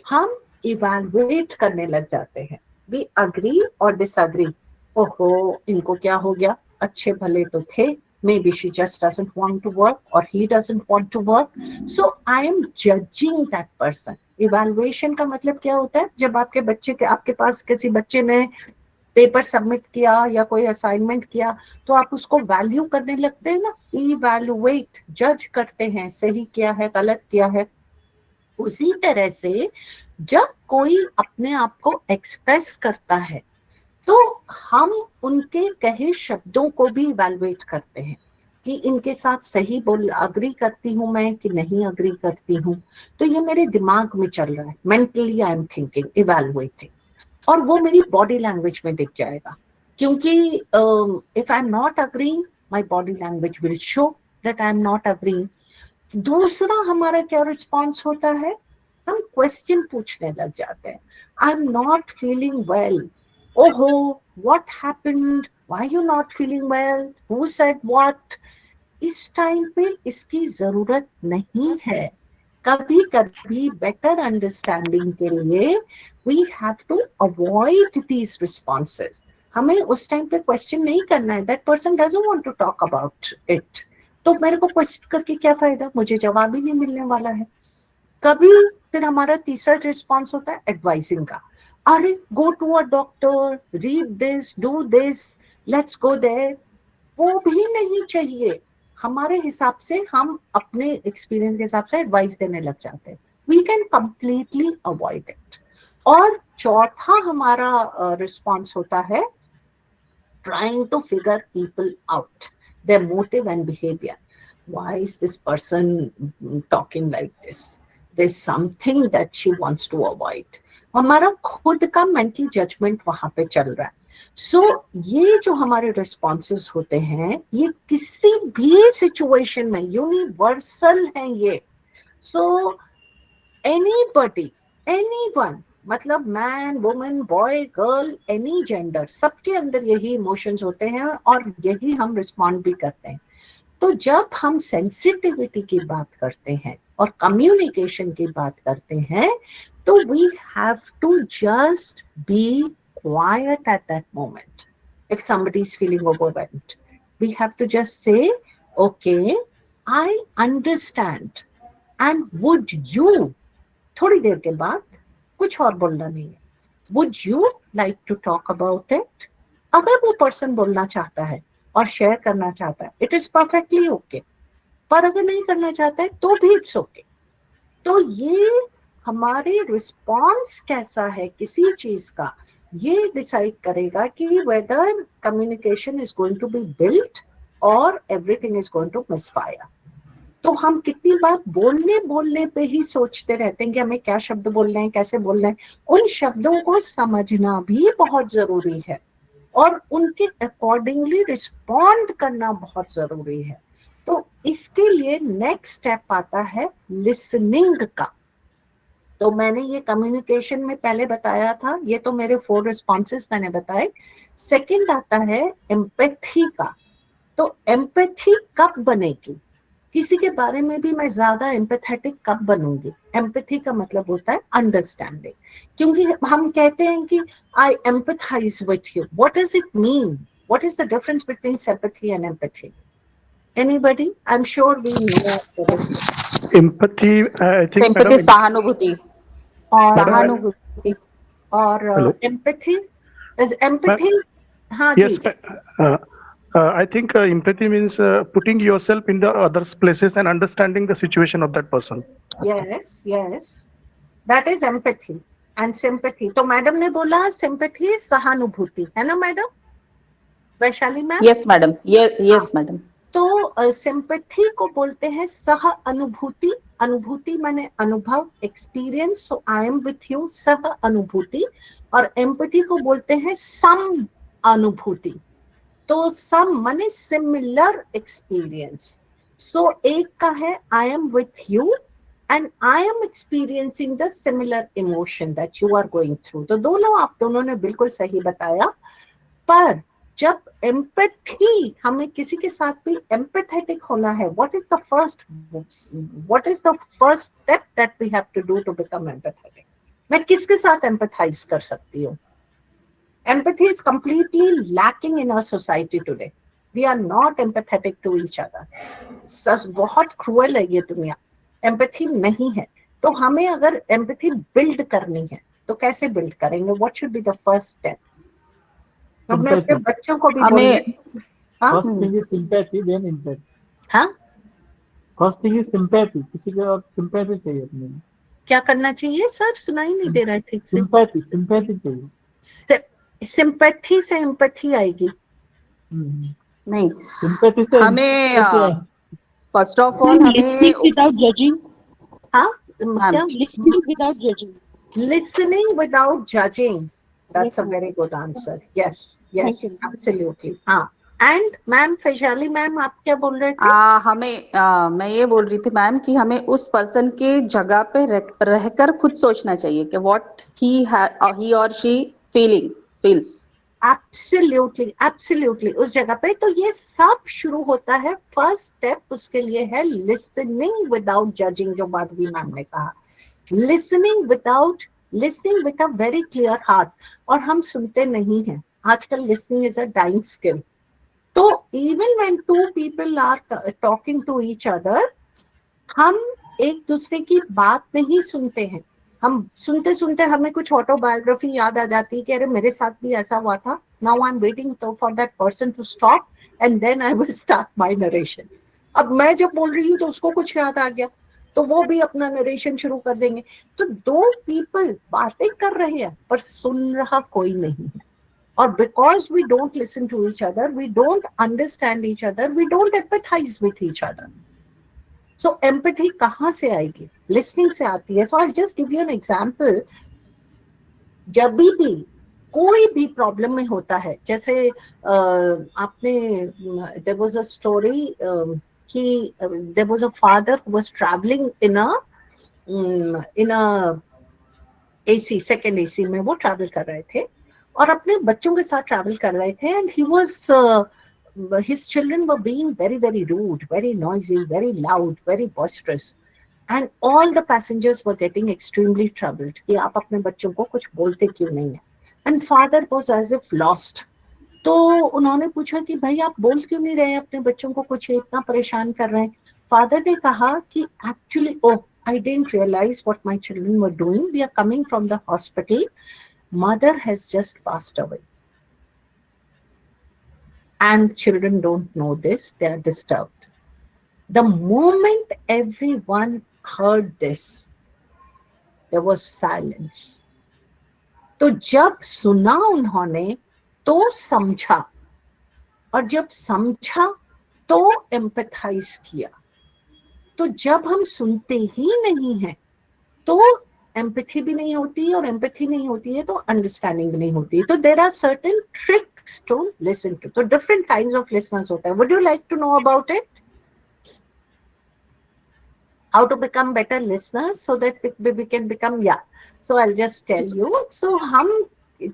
A: हम evaluate करने लग जाते हैं. We agree or disagree. ओहो इनको क्या हो गया, अच्छे भले तो थे, maybe she just doesn't want to work or he doesn't want to work. So I am judging that person. Evaluation का मतलब क्या होता है, जब आपके पास किसी बच्चे ने पेपर सबमिट किया या कोई असाइनमेंट किया तो आप उसको वैल्यू करने लगते हैं ना, इवैल्यूएट, जज करते हैं, सही किया है गलत किया है. उसी तरह से जब कोई अपने आप को एक्सप्रेस करता है तो हम उनके कहे शब्दों को भी इवैल्यूएट करते हैं कि इनके साथ सही अग्री करती हूँ मैं कि नहीं अग्री करती हूँ. तो ये मेरे दिमाग में चल रहा है, mentally I am thinking, evaluating, और वो मेरी बॉडी लैंग्वेज में दिख जाएगा. क्योंकि if I am not agreeing, my body language will show that I am not agreeing. दूसरा हमारा क्या रिस्पॉन्स होता है, हम क्वेश्चन पूछने लग जाते हैं. I am not feeling well, ओहो what happened, why you not feeling well, who said what. इस टाइम पे इसकी जरूरत नहीं है. कभी कभी बेटर अंडरस्टैंडिंग के लिए we have to avoid these responses. हमें उस टाइम पे क्वेश्चन नहीं करना है, that person doesn't want to talk about it. तो मेरे को क्वेश्चन करके क्या फायदा, मुझे जवाब ही नहीं मिलने वाला है. कभी फिर हमारा तीसरा रिस्पॉन्स होता है एडवाइसिंग का, अरे go to a doctor, read this, do this, let's go there. वो भी नहीं चाहिए. हमारे हिसाब से हम अपने एक्सपीरियंस के हिसाब से एडवाइस देने लग जाते हैं. We can completely avoid it. और चौथा हमारा रिस्पॉन्स होता है trying to figure people out, their motive and behavior. Why is this person talking like this? There's something that she wants to avoid. हमारा खुद का मेंटल जजमेंट वहां पे चल रहा है. सो ये जो हमारे रिस्पॉन्सेस होते हैं ये किसी भी सिचुएशन में यूनिवर्सल हैं ये. सो एनीबडी, एनीवन मतलब man, woman, boy, girl, any gender, सबके अंदर यही इमोशंस होते हैं और यही हम रिस्पॉन्ड भी करते हैं। तो जब हम सेंसिटिविटी की बात करते हैं और कम्युनिकेशन की बात करते हैं, तो we have to just be quiet at that moment. If somebody is feeling overwhelmed, we have to just say, okay, I understand. And would you, थोड़ी देर के बाद कुछ और बोलना नहीं है, would you like to talk about it? अगर वो पर्सन बोलना चाहता है और शेयर करना चाहता है, इट इज परफेक्टली ओके, पर अगर नहीं करना चाहता है तो भी इट्स ओके. तो ये हमारे रिस्पॉन्स कैसा है किसी चीज का, ये डिसाइड करेगा कि whether communication is going to be built और everything is going to misfire. तो हम कितनी बार बोलने पे ही सोचते रहते हैं कि हमें क्या शब्द बोलने हैं, कैसे बोलना है. उन शब्दों को समझना भी बहुत जरूरी है और उनके अकॉर्डिंगली रिस्पॉन्ड करना बहुत जरूरी है. तो इसके लिए नेक्स्ट स्टेप आता है लिसनिंग का. तो मैंने ये कम्युनिकेशन में पहले बताया था, ये तो मेरे 4 रिस्पॉन्सेस मैंने बताए. सेकंड आता है एम्पैथी का. तो एम्पैथी कब बनेगी, किसी के बारे में भी मैं ज्यादा एम्पैथेटिक कब बनूंगी. एम्पैथी का मतलब होता है अंडरस्टैंडिंग. क्योंकि हम कहते हैं कि I empathise with you. What does it mean? What is the difference between sympathy and empathy? Anybody? I am sure we know the difference.
B: Empathy, I think,
C: sympathy
B: madam,
C: सहानुभूति,
A: और
C: सहानुभूति.
A: और
B: Hello.
A: Empathy is empathy. हाँ
B: yes,
A: जी.
B: I think empathy means putting yourself in the others' places and understanding the situation of that person.
A: Yes, that is empathy and sympathy. तो madam ने बोला sympathy सहानुभूति, है ना madam? Vaishali ma'am?
C: Yes madam, yes madam.
A: तो sympathy को बोलते हैं सह अनुभूति. अनुभूति माने अनुभव, experience. So I am with you, सह अनुभूति. और एम्पैथी को बोलते हैं सम अनुभूति. तो सम माने सिमिलर एक्सपीरियंस. सो एक का है I am with you and I am experiencing the similar emotion that you are going through. तो दोनों आप दोनों ने बिल्कुल सही बताया. पर जब एम्पैथी, हमें किसी के साथ भी एम्पैथेटिक होना है, what is the first step that we have to do to become empathetic? मैं किसके साथ एम्पैथाइज कर सकती हूँ? Empathy is completely lacking in our society today. We are not empathetic to each other. बहुत क्रूअल है ये दुनिया. एम्पैथी नहीं है. तो हमें अगर एम्पैथी बिल्ड करनी है तो कैसे बिल्ड करेंगे? What should be the first step? मैं अपने बच्चों को भी
C: हमें
I: First thing is sympathy, then empathy.
A: हाँ,
I: First thing is sympathy. किसी के और sympathy चाहिए अपने में.
A: क्या करना चाहिए सर? सुनाई नहीं दे रहा है ठीक से.
I: Sympathy चाहिए.
A: सिंपैथी से एम्पैथी आएगी
C: नहीं.
I: Sympathy से
C: हमें फर्स्ट ऑफ ऑल हमें
D: without judging.
A: हाँ,
D: Listening without judging.
A: listening without judging. That's
D: Yes,
A: a very good answer. Yes,
D: Thank you.
A: absolutely. हाँ. And मैम, फैशाली मैम, आप क्या बोल रहे थे?
C: हमें मैं ये बोल रही थी मैम कि हमें उस पर्सन के जगह पे रहकर खुद सोचना चाहिए कि व्हाट ही और शी फील्स.
A: Absolutely उस जगह पे. तो ये सब शुरू होता है, फर्स्ट स्टेप उसके लिए है लिसनिंग विदाउट जजिंग, जो बात भी मैम ने कहा. Listening with a very clear heart. और हम सुनते नहीं हैं आजकल. Listening is a dying skill. तो even when 2 people are talking to each other, हम एक दूसरे की बात नहीं सुनते हैं. हम सुनते सुनते हमें कुछ ऑटोबायोग्राफी याद आ जाती है कि अरे मेरे साथ भी ऐसा हुआ था. Now I am waiting for that person to stop and then I will start my narration. अब मैं जब बोल रही हूँ तो उसको कुछ याद आ गया, तो वो भी अपना नरेशन शुरू कर देंगे. तो 2 people बातें कर रहे हैं पर सुन रहा कोई नहीं है. और because we don't listen to each other, we don't understand each other, we don't empathise with each other. So empathy कहाँ से आएगी? लिसनिंग से आती है. So I just give you an example. जब भी कोई भी प्रॉब्लम में होता है, जैसे आपने, देयर वाज अ स्टोरी कि there was a father who was travelling AC, second AC में वो ट्रैवल कर रहे थे और अपने बच्चों के साथ ट्रैवल कर रहे थे, and he was his children were being very very rude, very noisy, very loud, very boisterous, and all the passengers were getting extremely troubled कि आप अपने बच्चों को कुछ बोलते क्यों नहीं है. And father was as if lost. तो उन्होंने पूछा कि भाई आप बोल क्यों नहीं रहे अपने बच्चों को, कुछ इतना परेशान कर रहे हैं. फादर ने कहा कि actually I didn't realize what my children were doing. We are coming from the hospital. Mother has just passed away. And children don't know this. They are disturbed. The moment everyone heard this, there was silence. तो जब सुना उन्होंने तो समझा, और जब समझा तो एम्पैथाइज किया. तो जब हम सुनते ही नहीं हैं तो एम्पैथी भी नहीं होती, और एम्पैथी नहीं होती है तो अंडरस्टैंडिंग भी नहीं होती. तो there are certain tricks to listen to. तो डिफरेंट काइंड्स ऑफ लिसनर्स होता है. Would you like to know about it, how to become better listeners so that we can become, या so I will just tell you. So हम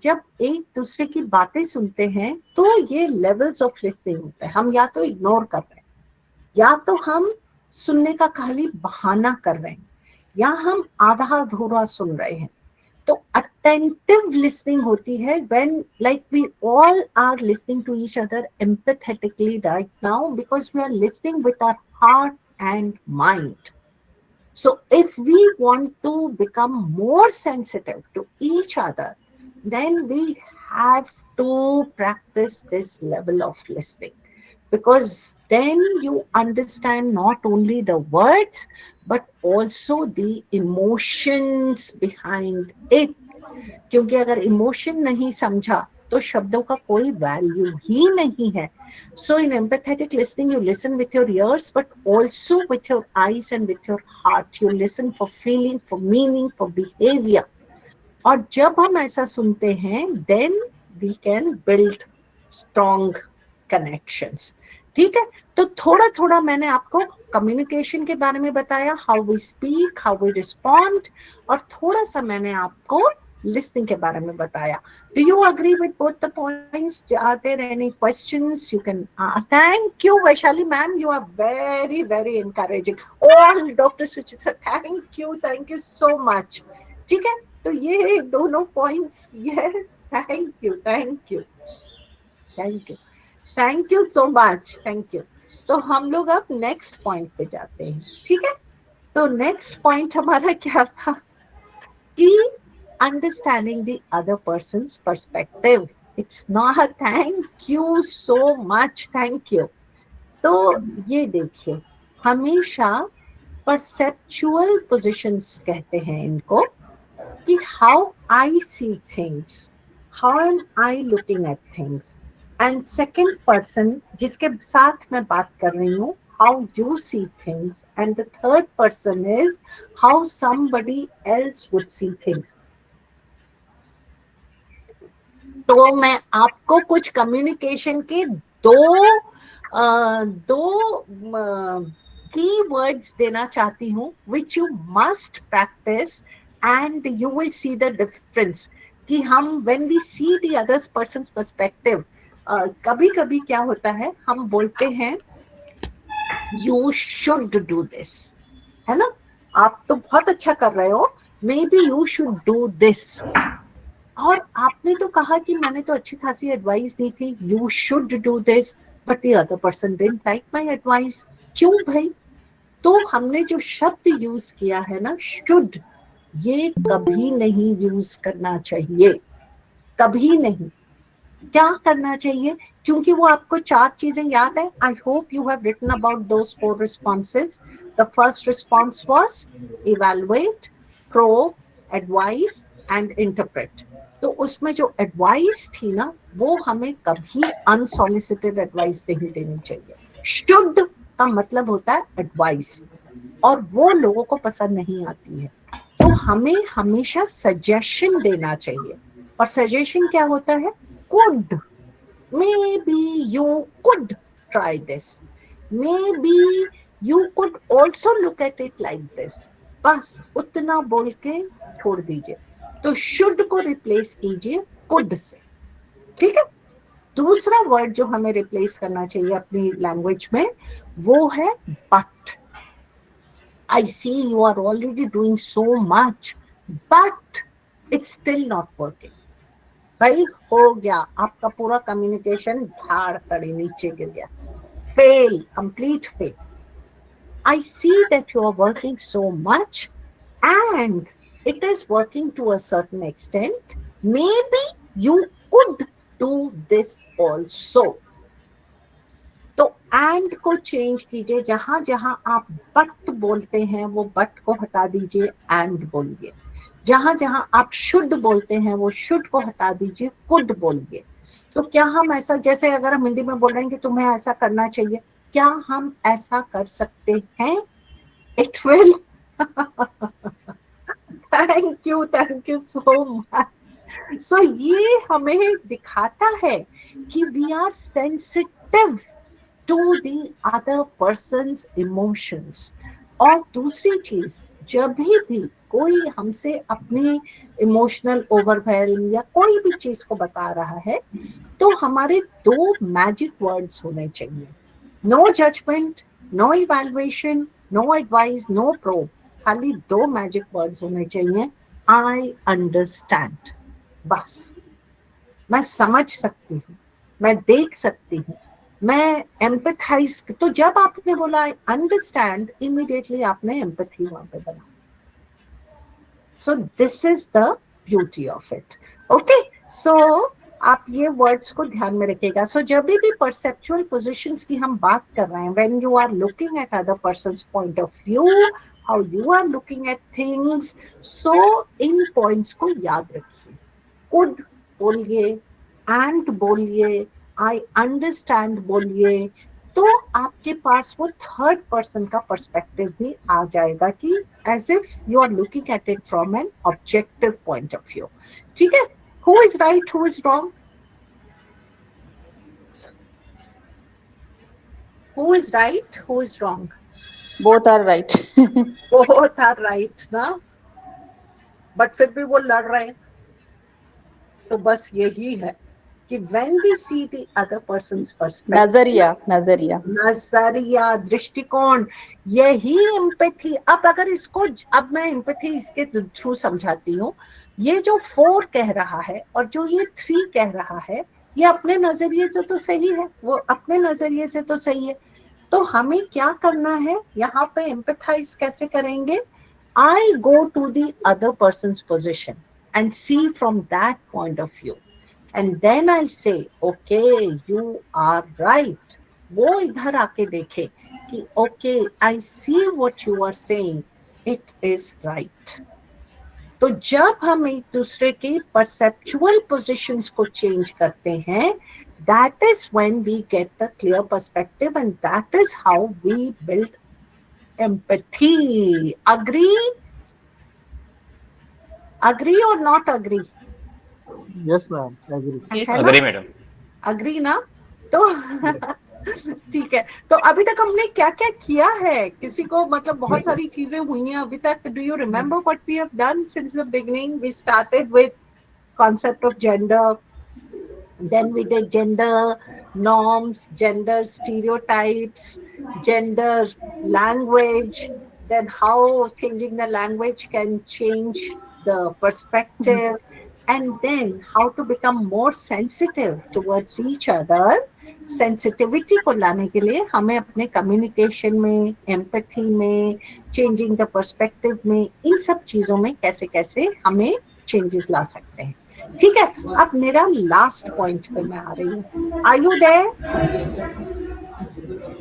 A: जब एक दूसरे की बातें सुनते हैं तो ये लेवल्स ऑफ लिसनिंग होते हैं. हम या तो इग्नोर कर रहे हैं, या तो हम सुनने का खाली बहाना कर रहे हैं, या हम आधा अधूरा सुन रहे हैं. तो अटेंटिव लिसनिंग होती है when like we all are listening to each other empathetically right now because we are listening with our heart and mind. So if we want to become more sensitive to each other, then we have to practice this level of listening, because then you understand not only the words but also the emotions behind it. क्योंकि अगर emotion नहीं समझा तो शब्दों का कोई value ही नहीं है. So in empathetic listening, you listen with your ears but also with your eyes and with your heart. You listen for feeling, for meaning, for behavior. और जब हम ऐसा सुनते हैं then we can build strong connections. ठीक है. तो थोड़ा थोड़ा मैंने आपको कम्युनिकेशन के बारे में बताया, how we speak, how we respond, और थोड़ा सा मैंने आपको लिसनिंग के बारे में बताया. Do you agree with both the points? Are there any questions? You can. Thank you Vaishali ma'am, you are very very encouraging. All doctor Suchitra, thank you so much. ठीक है. तो ये दोनों points, yes, thank you thank you so much, thank you. तो हम लोग अब next point पे जाते हैं. ठीक है. तो नेक्स्ट पॉइंट हमारा क्या था कि understanding the other persons perspective. It's not, thank you so much, thank you. तो ये देखिए, हमेशा परसेप्चुअल पोजिशंस कहते हैं इनको, कि how I see things, how am I looking at things, and second person जिसके साथ मैं बात कर रही हूँ, how you see things, and the third person is how somebody else would see things. तो मैं आपको कुछ कम्युनिकेशन के दो कीवर्ड्स देना चाहती हूँ, which you must practice and you will see the difference. कि हम when we see the other person's perspective, कभी कभी क्या होता है, हम बोलते हैं you should do this, है ना, आप तो बहुत अच्छा कर रहे हो, maybe you should do this. और आपने तो कहा कि मैंने तो अच्छी खासी एडवाइस दी थी, you should do this, but the other person didn't like my advice. क्यों भाई? तो हमने जो शब्द यूज किया है ना, should, ये कभी नहीं यूज करना चाहिए, कभी नहीं. क्या करना चाहिए? क्योंकि वो आपको 4 चीजें याद है. I hope you have written about those 4 responses. The first response was evaluate, probe, advice and interpret. तो उसमें जो एडवाइस थी ना, वो हमें कभी अनसॉलिसिटेड एडवाइस नहीं देनी चाहिए. शुड का मतलब होता है एडवाइस, और वो लोगों को पसंद नहीं आती है. तो हमें हमेशा सजेशन देना चाहिए. और सजेशन क्या होता है? Could, may be you could try this, may be you could also look at it like this. बस उतना बोल के छोड़ दीजिए. तो शुड को रिप्लेस कीजिए कुड से, ठीक है। दूसरा वर्ड जो हमें रिप्लेस करना चाहिए अपनी लैंग्वेज में वो है but. I see you are already doing so much, but it's still not working. भाई हो गया आपका पूरा कम्युनिकेशन धाड़ खड़ी नीचे गिर गया, fail, complete fail. I see that you are working so much and it is working to a certain extent. Maybe you could do this also. तो एंड को चेंज कीजिए, जहां जहां आप बट बोलते हैं वो बट को हटा दीजिए, एंड बोलिए। जहां जहां आप शुड बोलते हैं वो शुड को हटा दीजिए, कुड बोलिए। तो क्या हम ऐसा, जैसे अगर हम हिंदी में बोल रहे हैं कि तुम्हें ऐसा करना चाहिए, क्या हम ऐसा कर सकते हैं? It will thank you so much. So ये हमें दिखाता है कि we are sensitive to the other person's emotions। और दूसरी चीज, जब भी कोई हमसे अपनी इमोशनल ओवरवेल्म या कोई भी चीज को बता रहा है तो हमारे 2 मैजिक वर्ड्स होने चाहिए, no judgement, no evaluation, no advice, no probe. खाली 2 मैजिक वर्ड्स होने चाहिए, आई अंडरस्टैंड। बस मैं समझ सकती हूँ, मैं देख सकती हूँ, मैं एम्पैथाइज। तो जब आपने बोला आई अंडरस्टैंड, इमीडिएटली आपने एम्पैथी वहां पे बना। So this is the beauty of it. Okay, so आप ये वर्ड्स को ध्यान में रखिएगा। सो जब भी परसेप्चुअल पोजीशंस की हम बात कर रहे हैं, when you are looking at other person's point of view, how you are looking at things, so इन पॉइंट्स को याद रखिए। कुड बोलिए, एंड बोलिए, आई अंडरस्टैंड बोलिए, तो आपके पास वो थर्ड पर्सन का पर्सपेक्टिव भी आ जाएगा कि as if you are looking at it from an objective point of view. ठीक है, who is right, who is wrong? Who is right, who is wrong?
C: Both are right.
A: Both are right ना, but फिर भी वो लड़ रहे हैं। तो बस यही है कि when we see the other person's perspective, नजरिया, दृष्टिकोण, यही एम्पैथी। अब अगर इसको, अब मैं एम्पैथी इसके थ्रू समझाती हूँ। ये जो 4 कह रहा है और जो ये 3 कह रहा है, ये अपने नजरिए से तो सही है, वो अपने नजरिए से तो सही है। तो हमें क्या करना है यहाँ पे, एम्पैथाइज कैसे करेंगे? I go to the other person's position and see from that point of view. And then I say, okay, you are right. वो इधर आके देखे कि okay, I see what you are saying. It is right. तो जब हम एक दूसरे के perceptual positions को change करते हैं, that is when we get the clear perspective, and that is how we build empathy. Agree? Agree or not agree?
I: Yes ma'am, agree.
J: Agree madam.
A: Agree ना? तो ठीक है। तो अभी तक हमने क्या क्या किया है? किसी को मतलब बहुत सारी चीजें हुई हैं अभी तक। Do you remember what we have done since the beginning? We started with concept of gender, then we did gender norms, gender stereotypes, gender language, then how changing the language can change the perspective, and then how to become more sensitive towards each other. Sensitivity को लाने के लिए हमें अपने communication में, empathy में, changing the perspective में, इन सब चीजों में कैसे कैसे हमें चेंजेस ला सकते हैं। ठीक है, अब मेरा लास्ट पॉइंट पे मैं आ रही हूँ। Are you there?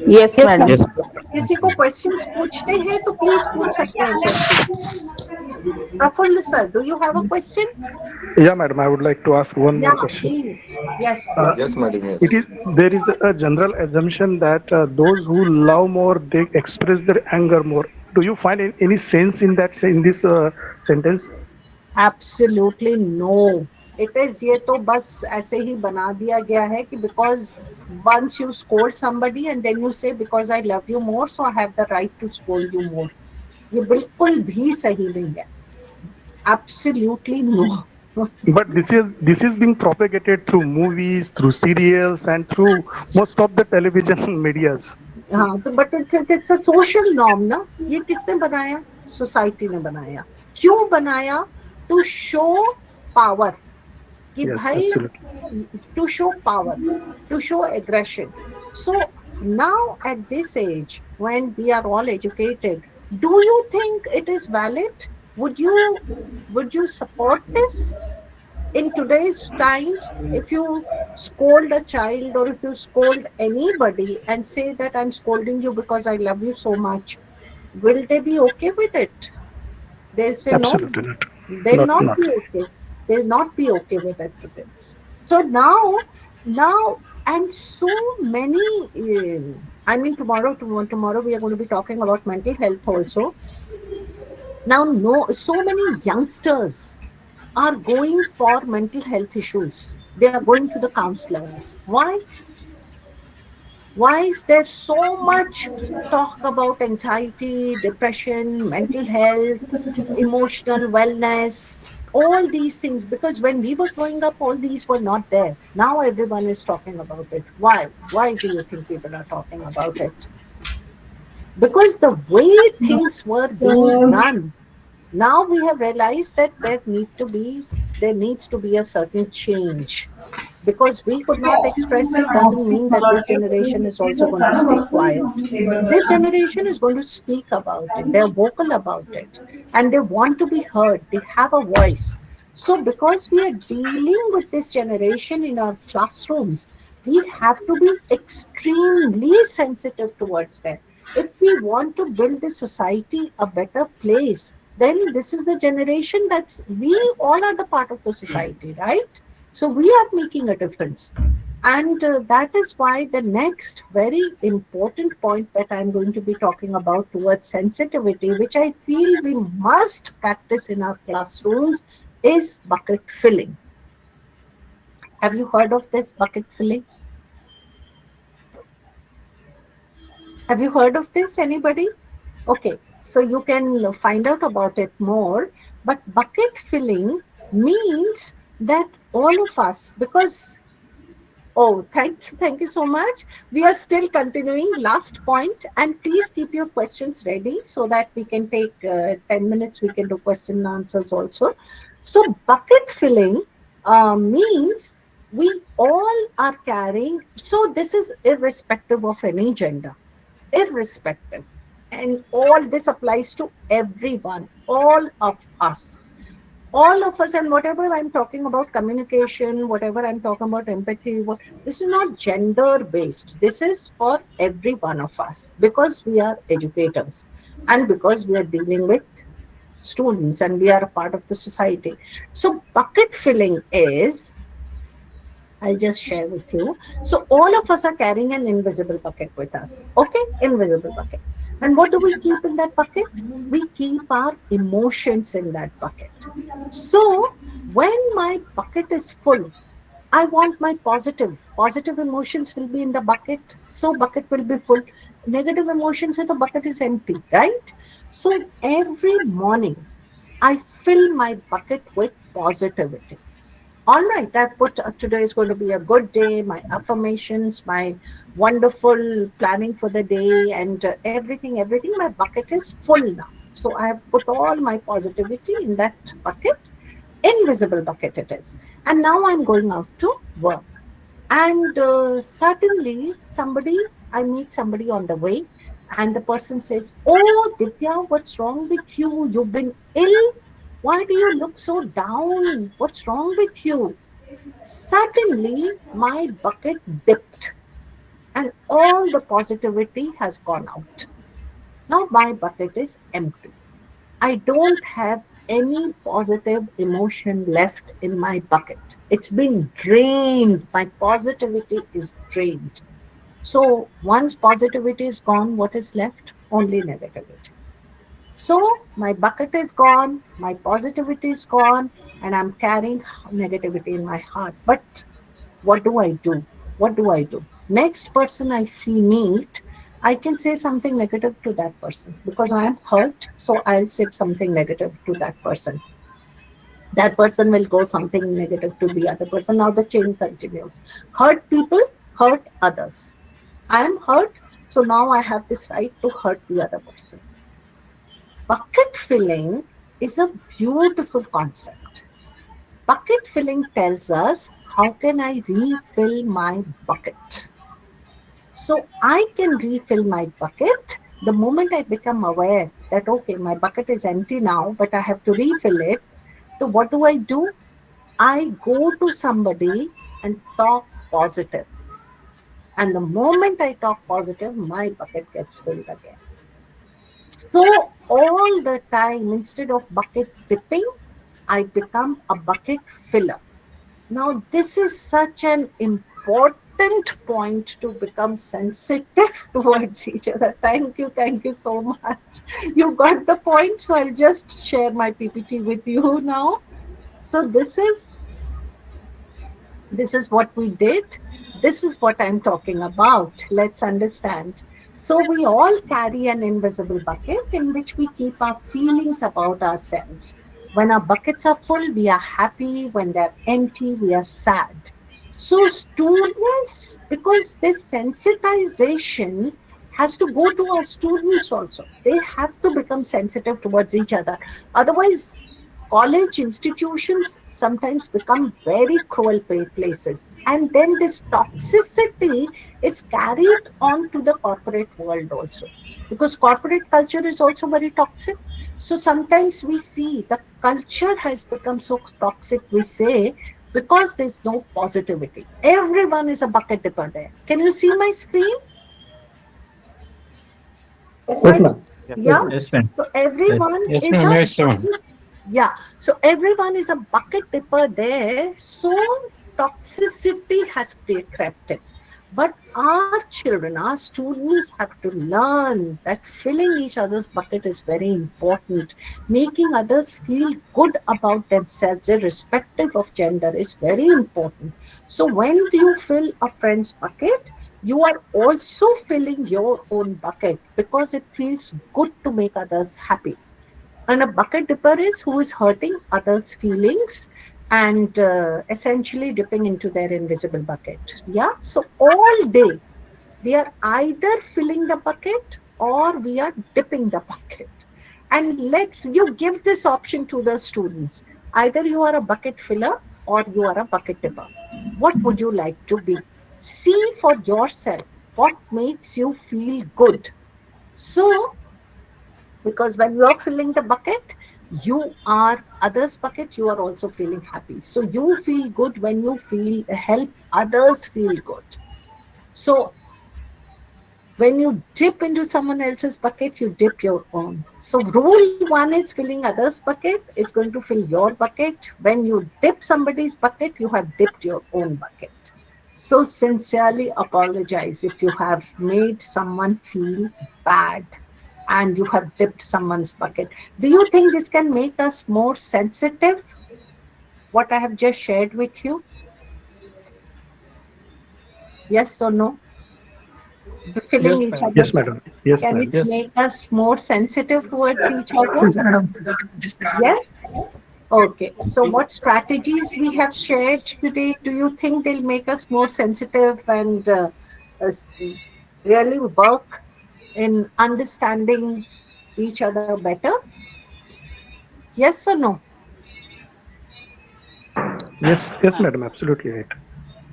C: Yes madam.
A: किसी को क्वेश्चंस पूछते हैं तो प्लीज पूछ सकते हैं। Praful sir, do you have a question?
B: Yeah, madam, I would like to ask one more question.
A: Please. Yes.
J: Yes, madam. Yes.
B: There is a general assumption that those who love more, they express their anger more. Do you find any sense in that, in this sentence?
A: Absolutely no. It is, ये तो बस ऐसे ही बना दिया गया है कि because once you scold somebody and then you say because I love you more, so I have the right to scold you more. ये बिल्कुल भी सही नहीं है। Absolutely no.
B: But this is being propagated through movies, through serials, and through most of the television medias.
A: हाँ तो but it's a social norm ना. ये किसने बनाया? सोसाइटी ने बनाया. क्यों बनाया? टू शो पावर कि
B: Yes,
A: भाई,
B: absolutely.
A: to show power, to show aggression. So now at this age, when we are all educated, do you think it is valid? Would you support this? In today's times, if you scold a child or if you scold anybody and say that I'm scolding you because I love you so much, will they be okay with it? They'll say no.
B: Absolutely not.
A: They'll not
B: Not.
A: be okay. They'll not be okay with it today. So now, and so many. I mean, tomorrow we are going to be talking about mental health also. Now, no, so many youngsters are going for mental health issues. They are going to the counselors. Why? Why is there so much talk about anxiety, depression, mental health, emotional wellness, all these things? Because when we were growing up, all these were not there. Now everyone is talking about it. Why? Why do you think people are talking about it? Because the way things were being done, now we have realized that there needs to be a certain change. Because we could not express it doesn't mean that this generation is also going to stay quiet. This generation is going to speak about it. They're vocal about it. And they want to be heard. They have a voice. So because we are dealing with this generation in our classrooms, we have to be extremely sensitive towards them. If we want to build this society a better place, then this is the generation we all are the part of the society, right? So we are making a difference. And that is why the next very important point that I'm going to be talking about towards sensitivity, which I feel we must practice in our classrooms, is bucket filling. Have you heard of this bucket filling? Have you heard of this, anybody? Okay, so you can find out about it more. But bucket filling means that all of us, because, oh, thank you so much. We are still continuing. Last point, and please keep your questions ready so that we can take 10 minutes. We can do question and answers also. So bucket filling means we all are carrying. So this is irrespective of any gender, irrespective. And all this applies to everyone, all of us. All of us, and whatever I'm talking about communication, whatever I'm talking about empathy, this is not gender based. This is for every one of us because we are educators and because we are dealing with students and we are a part of the society. So bucket filling is, I'll just share with you. So all of us are carrying an invisible bucket with us. Okay, invisible bucket. And what do we keep in that bucket? We keep our emotions in that bucket. So when my bucket is full, I want my positive emotions will be in the bucket. So bucket will be full. Negative emotions, so the bucket is empty, right? So every morning, I fill my bucket with positivity. All right, I put today is going to be a good day, my affirmations, my wonderful planning for the day, and everything, my bucket is full now. So I have put all my positivity in that bucket, invisible bucket it is. And now I'm going out to work. And suddenly I meet somebody on the way, and the person says, "Oh, Divya, what's wrong with you? You've been ill? Why do you look so down? What's wrong with you?" Suddenly, my bucket dipped and all the positivity has gone out. Now my bucket is empty. I don't have any positive emotion left in my bucket. It's been drained. My positivity is drained. So once positivity is gone, what is left? Only negativity. So my bucket is gone, my positivity is gone, and I'm carrying negativity in my heart. But what do I do? What do I do? Next person I meet, I can say something negative to that person because I am hurt. So I'll say something negative to that person. that person will go something negative to the other person. Now the chain continues. Hurt people hurt others. I am hurt, so now I have this right to hurt the other person. Bucket filling is a beautiful concept. Bucket filling tells us, how can I refill my bucket? So I can refill my bucket the moment I become aware that, okay, my bucket is empty now, but I have to refill it. So what do? I go to somebody and talk positive. And the moment I talk positive, my bucket gets filled again. So all the time, instead of bucket dipping, I become a bucket filler. Now, this is such an important point to become sensitive towards each other. Thank you so much. You got the point, so I'll just share my PPT with you now. So this is what we did. This is what I'm talking about. Let's understand. So we all carry an invisible bucket in which we keep our feelings about ourselves. When our buckets are full, we are happy. When they're empty, we are sad. So students, because this sensitization has to go to our students also. They have to become sensitive towards each other. Otherwise, college institutions sometimes become very cruel places. And then this toxicity is carried on to the corporate world also. Because corporate culture is also very toxic. So sometimes we see the culture has become so toxic, we say, because there's no positivity. Everyone is a bucket dipper there. Can you see my screen?
H: Yes, ma'am.
A: Yeah.
I: Yes, ma'am.
A: So everyone
H: Yes,
A: is
H: ma'am.
A: a
H: Yes, ma'am.
A: yeah. So everyone is a bucket dipper there. So toxicity has crept in. But our children, our students have to learn that filling each other's bucket is very important. Making others feel good about themselves, irrespective of gender, is very important. So when you fill a friend's bucket, you are also filling your own bucket because it feels good to make others happy. And a bucket dipper is who is hurting others' feelings and essentially dipping into their invisible bucket. Yeah. So all day we are either filling the bucket or we are dipping the bucket. And you give this option to the students. Either you are a bucket filler or you are a bucket dipper. What would you like to be? See for yourself what makes you feel good. So because when you are filling the bucket, you are others' bucket, you are also feeling happy. So you feel good when you help others feel good. So when you dip into someone else's bucket, you dip your own. So rule one is filling others' bucket is going to fill your bucket. When you dip somebody's bucket, you have dipped your own bucket. So sincerely apologize if you have made someone feel bad and you have dipped someone's bucket. Do you think this can make us more sensitive? What I have just shared with you? Yes or no? Filling each other's
B: Yes, madam. Yes,
A: Can
B: madam.
A: it make us more sensitive towards each other? Yes? Okay. So what strategies we have shared today, do you think they'll make us more sensitive and really work in understanding each other better? Yes or no?
B: Yes, madam. Absolutely right.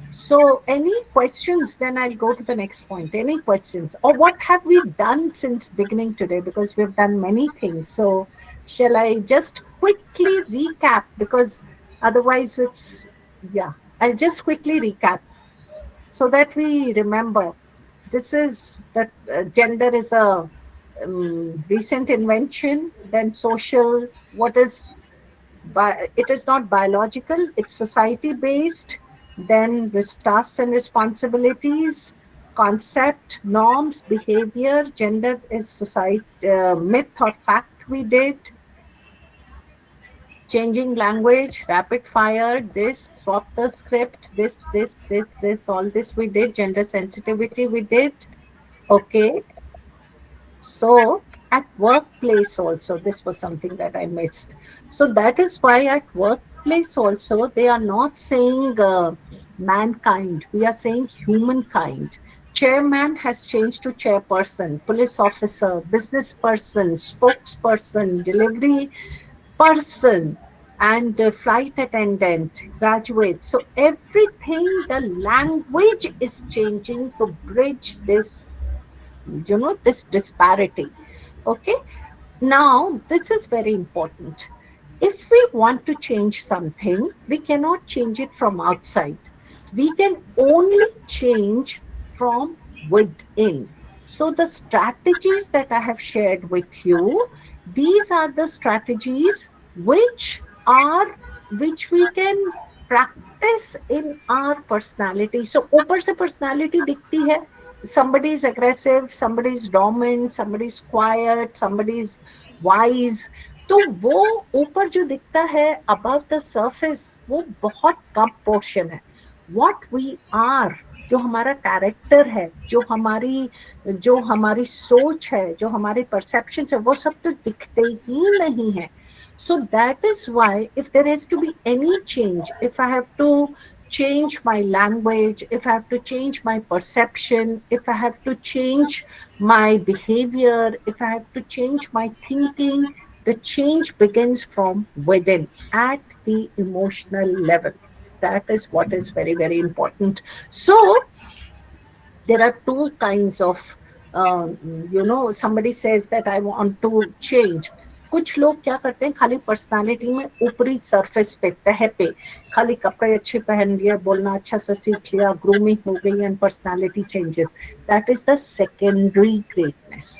A: So any questions? Then I'll go to the next point. Any questions? Or what have we done since beginning today? Because we've done many things. So shall I just quickly recap? Because otherwise I'll just quickly recap so that we remember. This is that gender is a recent invention, then social, it is not biological, it's society based, then tasks and responsibilities, concept, norms, behavior, gender is society, myth or fact we did, changing language, rapid fire, this, swap the script, this, all this we did, gender sensitivity we did. Okay. So at workplace also, this was something that I missed. So that is why at workplace, workplace also, they are not saying mankind, we are saying humankind. Chairman has changed to chairperson, police officer, business person, spokesperson, delivery person, and flight attendant, graduate. So everything, the language is changing to bridge this, this disparity. Okay. Now, this is very important. If we want to change something, we cannot change it from outside. We can only change from within. So the strategies that I have shared with you, these are the strategies which we can practice in our personality. So ऊपर से personality दिखती है. Somebody is aggressive, somebody is dominant, somebody is quiet, somebody is wise. तो वो ऊपर जो दिखता है above the surface, वो बहुत कम पोर्शन है. What we are, जो हमारा कैरेक्टर है, जो हमारी सोच है, जो हमारी परसेप्शन है, वो सब तो दिखते ही नहीं है. So that is why if there has to be any change, if I have to change my language, if I have to change my perception, if I have to change my behavior, if I have to change my thinking, the change begins from within at the emotional level. That is what is very, very important. So there are two kinds of, somebody says that I want to change. कुछ लोग क्या करते हैं, खाली personality में ऊपरी surface पे, तह पे खाली कपड़े अच्छे पहन लिया, बोलना अच्छा से सीख लिया, ग्रूमिंग हो गई and personality changes. That is the secondary greatness.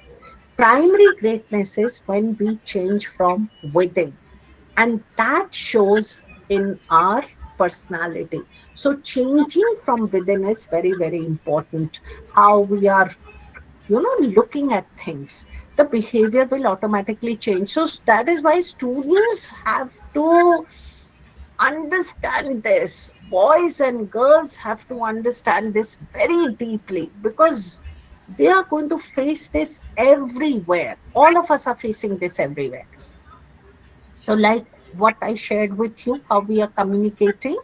A: Primary greatness is when we change from within, and that shows in our personality. So changing from within is very, very important. How we are, looking at things, the behavior will automatically change. So that is why students have to understand this. Boys and girls have to understand this very deeply, because they are going to face this everywhere. All of us are facing this everywhere. So like what I shared with you, how we are communicating,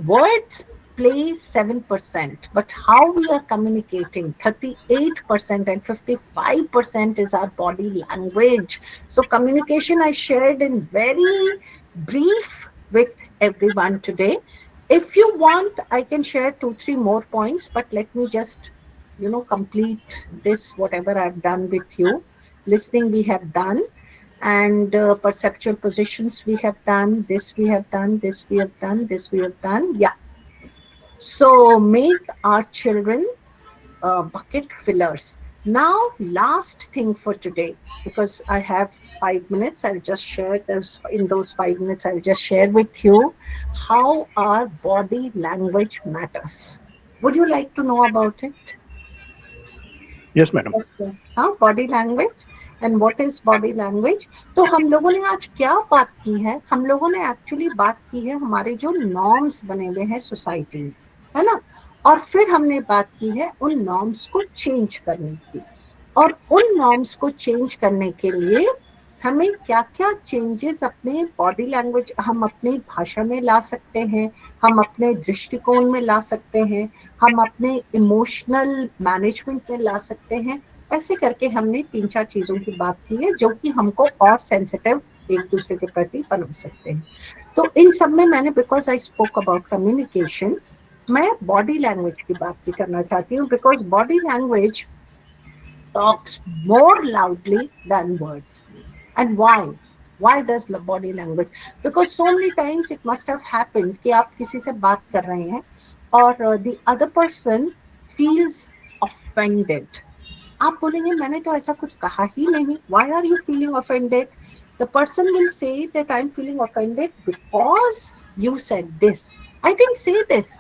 A: words play 7%, but how we are communicating, 38% and 55% is our body language. So communication I shared in very brief with everyone today. If you want, I can share 2-3 more points, but let me just complete this, whatever I've done with you. Listening we have done, and perceptual positions we have done, this we have done, this we have done, this we have done. Yeah. So make our children bucket fillers. Now, last thing for today, because I have 5 minutes, I'll just share those. In those 5 minutes, I'll just share with you how our body language matters. Would you like to know about it?
B: Yes, madam.
A: हाँ, body language and what is body language. तो हम लोगों ने आज क्या बात की है, हम लोगों ने एक्चुअली बात की है हमारे जो नॉर्म्स बने हुए हैं सोसाइटी में, है ना, और फिर हमने बात की है उन नॉर्म्स को चेंज करने की, और उन नॉर्म्स को चेंज करने के लिए हमें क्या क्या चेंजेस अपने बॉडी लैंग्वेज, हम अपनी भाषा में ला सकते हैं, हम अपने दृष्टिकोण में ला सकते हैं, हम अपने इमोशनल मैनेजमेंट में ला सकते हैं. ऐसे करके हमने 3-4 चीजों की बात की है जो कि हमको और सेंसिटिव एक दूसरे के प्रति बना सकते हैं. तो इन सब में मैंने, because I spoke about communication, मैं बॉडी लैंग्वेज की बात भी करना चाहती हूँ, because body language talks more loudly than words. And why? Why does the body language? Because so many times it must have happened कि आप किसी से बात कर रहे हैं और the other person feels offended. आप बोलेंगे मैंने तो ऐसा कुछ कहा ही नहीं. Why are you feeling offended? The person will say that I'm feeling offended because you said this. I didn't say this.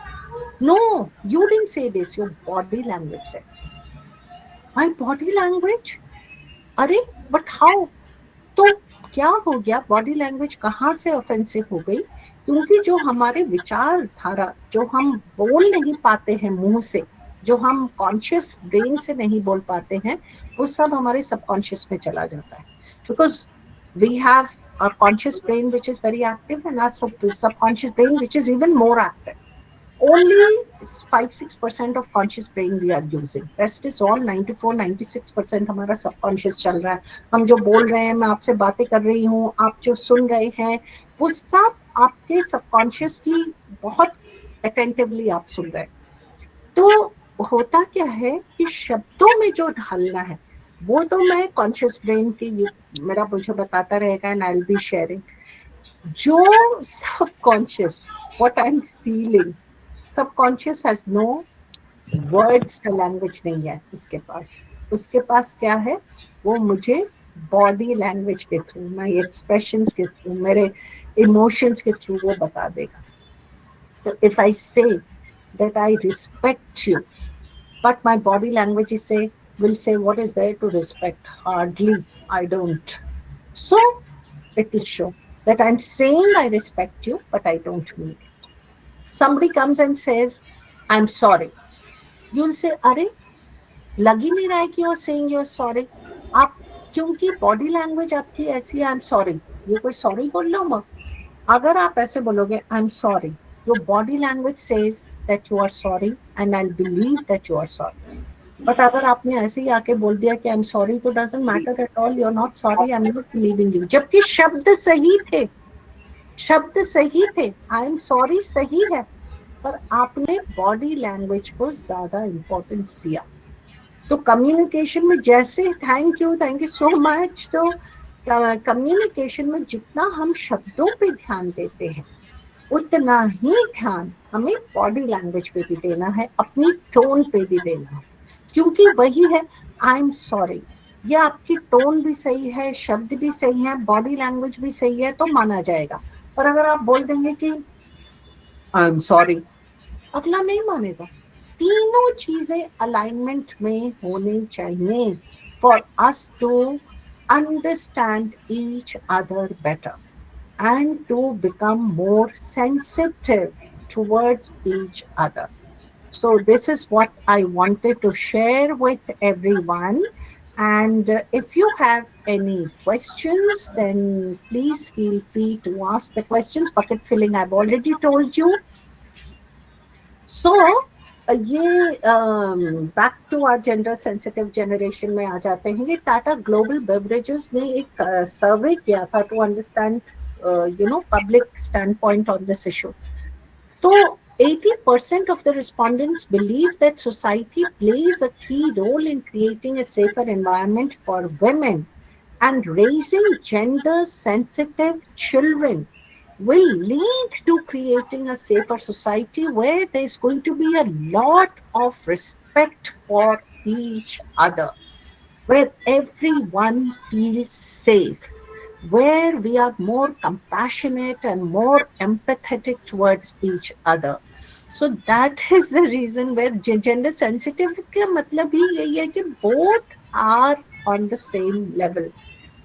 A: No, you didn't say this. Your body language said this. My body language? अरे, but how? तो क्या हो गया, body language कहाँ से offensive हो गई? क्योंकि जो हमारे विचारधारा, जो हम बोल नहीं पाते हैं मुंह से, जो हम कॉन्शियस ब्रेन से नहीं बोल पाते हैं, वो सब हमारे सबकॉन्शियस में चला जाता है. Because we have our conscious brain which is very active and our subconscious brain which is even more active. Only 5-6% of conscious brain we are using. Rest is all 94-96% हमारा subconscious चल रहा है. हम जो बोल रहे हैं, मैं आपसे बातें कर रही हूँ, आप जो सुन रहे हैं, वो सब आपके subconsciously बहुत attentively आप सुन रहे हैं. तो होता क्या है कि शब्दों में जो ढालना है वो तो मैं कॉन्शियस ब्रेन की मेरा मुझे बताता रहेगा and I will be sharing. जो subconscious what I am feeling, subconscious has no words का लैंग्वेज नहीं है उसके पास. उसके पास क्या है, वो मुझे बॉडी लैंग्वेज के थ्रू, माय एक्सप्रेशंस के थ्रू, मेरे इमोशंस के थ्रू वो बता देगा. तो इफ आई से that I respect you, but my body language will say, what is there to respect? Hardly, I don't. So it will show that I'm saying I respect you, but I don't mean it. Somebody comes and says, I'm sorry. You'll say, अरे लग ही नहीं रहा है कि you're saying you're sorry. आप क्योंकि body language आपकी ऐसी है, I'm sorry. ये कोई sorry बोल रहा हूँ. अगर आप ऐसे बोलोगे, I'm sorry, your body language says that you are sorry and I'll believe that you are sorry. But अगर आपने ऐसे ही आके बोल दिया कि I'm sorry, तो doesn't matter at all, you're not sorry, I'm not believing you. जबकि शब्द सही थे, शब्द सही थे, I'm sorry सही है, पर आपने बॉडी लैंग्वेज को ज्यादा इम्पोर्टेंस दिया. तो कम्युनिकेशन में जैसे थैंक यू सो मच, तो कम्युनिकेशन में जितना हम शब्दों पे ध्यान देते हैं उतना ही ध्यान हमें बॉडी लैंग्वेज पे भी देना है, अपनी टोन पे भी देना है. क्योंकि वही है आई एम सॉरी, ये आपकी टोन भी सही है, शब्द भी सही है, बॉडी लैंग्वेज भी सही है तो माना जाएगा. पर अगर आप बोल देंगे कि आई एम सॉरी, अगला नहीं मानेगा. तीनों चीजें अलाइनमेंट में होनी चाहिए for us to understand each other better and to become more sensitive towards each other. So this is what I wanted to share with everyone. And if you have any questions, then please feel free to ask the questions. Bucket filling I've already told you. So ये back to our gender sensitive generation में आ जाते हैं. ये Tata global beverages ने एक survey किया था to understand public standpoint on this issue. So 80% of the respondents believe that society plays a key role in creating a safer environment for women, and raising gender sensitive children will lead to creating a safer society where there's going to be a lot of respect for each other, where everyone feels safe, where we are more compassionate and more empathetic towards each other. So that is the reason where gender sensitive का मतलब ही यही है कि both are on the same level,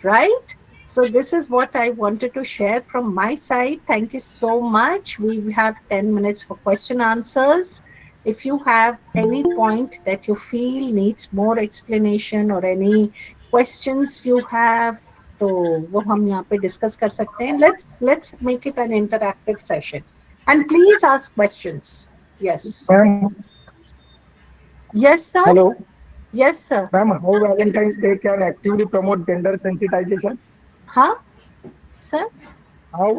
A: right? So this is what I wanted to share from my side. Thank you so much. We have 10 minutes for question answers. If you have any point that you feel needs more explanation or any questions you have, तो वो हम यहाँ पे discuss कर सकते हैं. Let's make it an interactive session and please ask questions. Yes.
J: Ma'am.
A: Yes, sir.
J: Hello.
A: Yes, sir.
J: Ma'am, how Valentine's Day can actively promote gender sensitization?
A: Huh? Sir?
J: How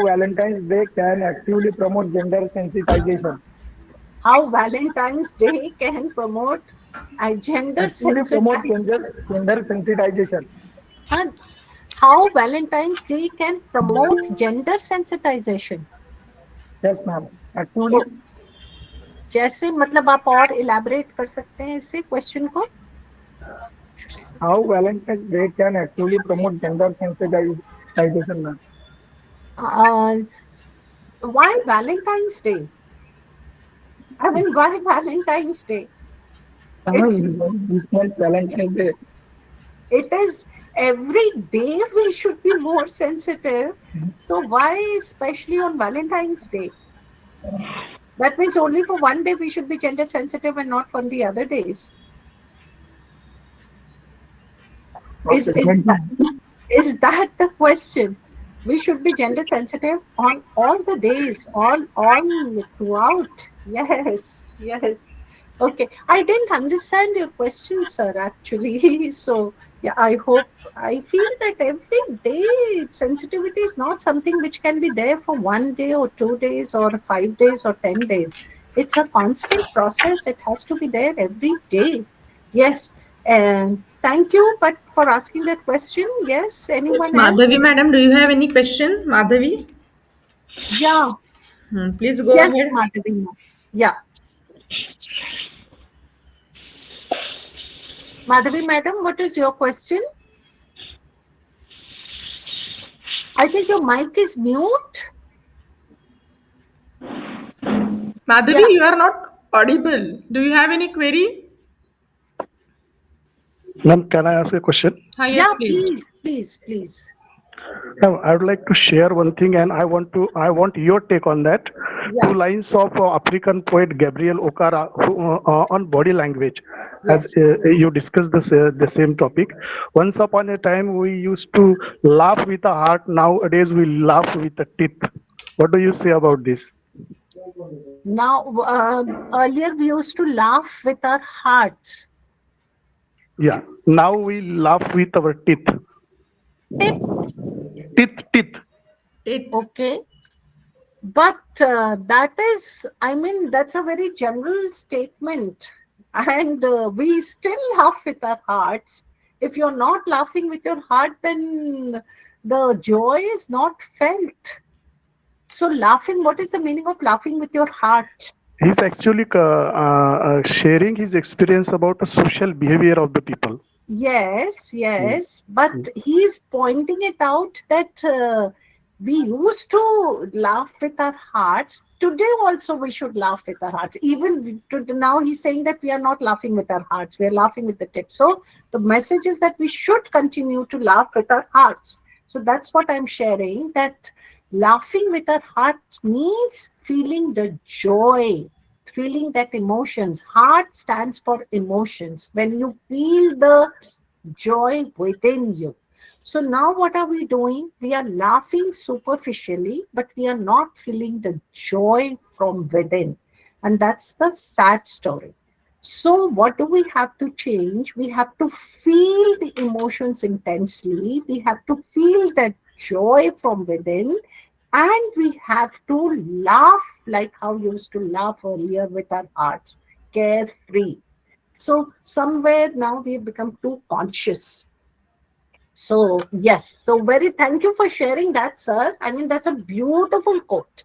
J: Valentine's Day can actively promote gender sensitization?
A: How Valentine's Day can promote gender
J: sensitization?
A: How Valentine's Day can promote gender sensitization?
J: Yes, ma'am. Actively.
A: जैसे मतलब आप और elaborate कर सकते हैं इसे question को?
J: How Valentine's Day can actively promote gender sensitization, ma'am?
A: Why Valentine's Day? I mean, why Valentine's Day?
J: This month Valentine's Day.
A: It is every day we should be more sensitive. So why especially on Valentine's Day? That means only for one day we should be gender sensitive and not on the other days.
J: Okay,
A: Is that the question? We should be gender sensitive on all the days, all throughout. Yes, yes. Okay, I didn't understand your question, sir, actually. So, yeah, I feel that every day sensitivity is not something which can be there for 1 day or 2 days or 5 days or 10 days. It's a constant process. It has to be there every day. Yes, and thank you, but for asking that question. Yes,
K: Yes,
A: anyone else?
K: Madhavi madam, do you have any question? Madhavi?
A: Yeah,
K: Please go
A: yes,
K: ahead.
A: Madhavi. Ma'am. Yeah, Madhavi, madam, what is your question? I think your mic is mute.
K: Madhavi,
A: Yeah,
K: you are not audible. Do you have any query?
B: Ma'am, can I ask a question?
K: Yes,
A: yeah,
K: please.
A: please, please, please.
B: Now, I would like to share one thing, and I want your take on that.
A: Yeah,
B: Two lines of African poet Gabriel Okara on body language, as
A: yes.
B: you discussed the same topic. Once upon a time, we used to laugh with a heart. Nowadays, we laugh with a teeth. What do you say about this?
A: Now, earlier we used to laugh with our hearts.
B: Yeah. Now we laugh with our teeth.
A: Tip,
B: Teeth.
K: It.
A: okay. But that is, I mean, that's a very general statement. And we still laugh with our hearts. If you're not laughing with your heart, then the joy is not felt. So, laughing, what is the meaning of laughing with your heart?
B: He's actually sharing his experience about the social behavior of the people.
A: Yes, yes. But he's pointing it out that we used to laugh with our hearts. Today also we should laugh with our hearts. Even now he's saying that we are not laughing with our hearts. We are laughing with the tip. So the message is that we should continue to laugh with our hearts. So that's what I'm sharing, that laughing with our hearts means feeling the joy, feeling that emotions. Heart stands for emotions. When you feel the joy within you. So now what are we doing? We are laughing superficially, but we are not feeling the joy from within. And that's the sad story. So what do we have to change? We have to feel the emotions intensely. We have to feel that joy from within. And we have to laugh like how we used to laugh earlier with our hearts, carefree. So somewhere now we have become too conscious. So yes, so very thank you for sharing that, sir. I mean, that's a beautiful quote.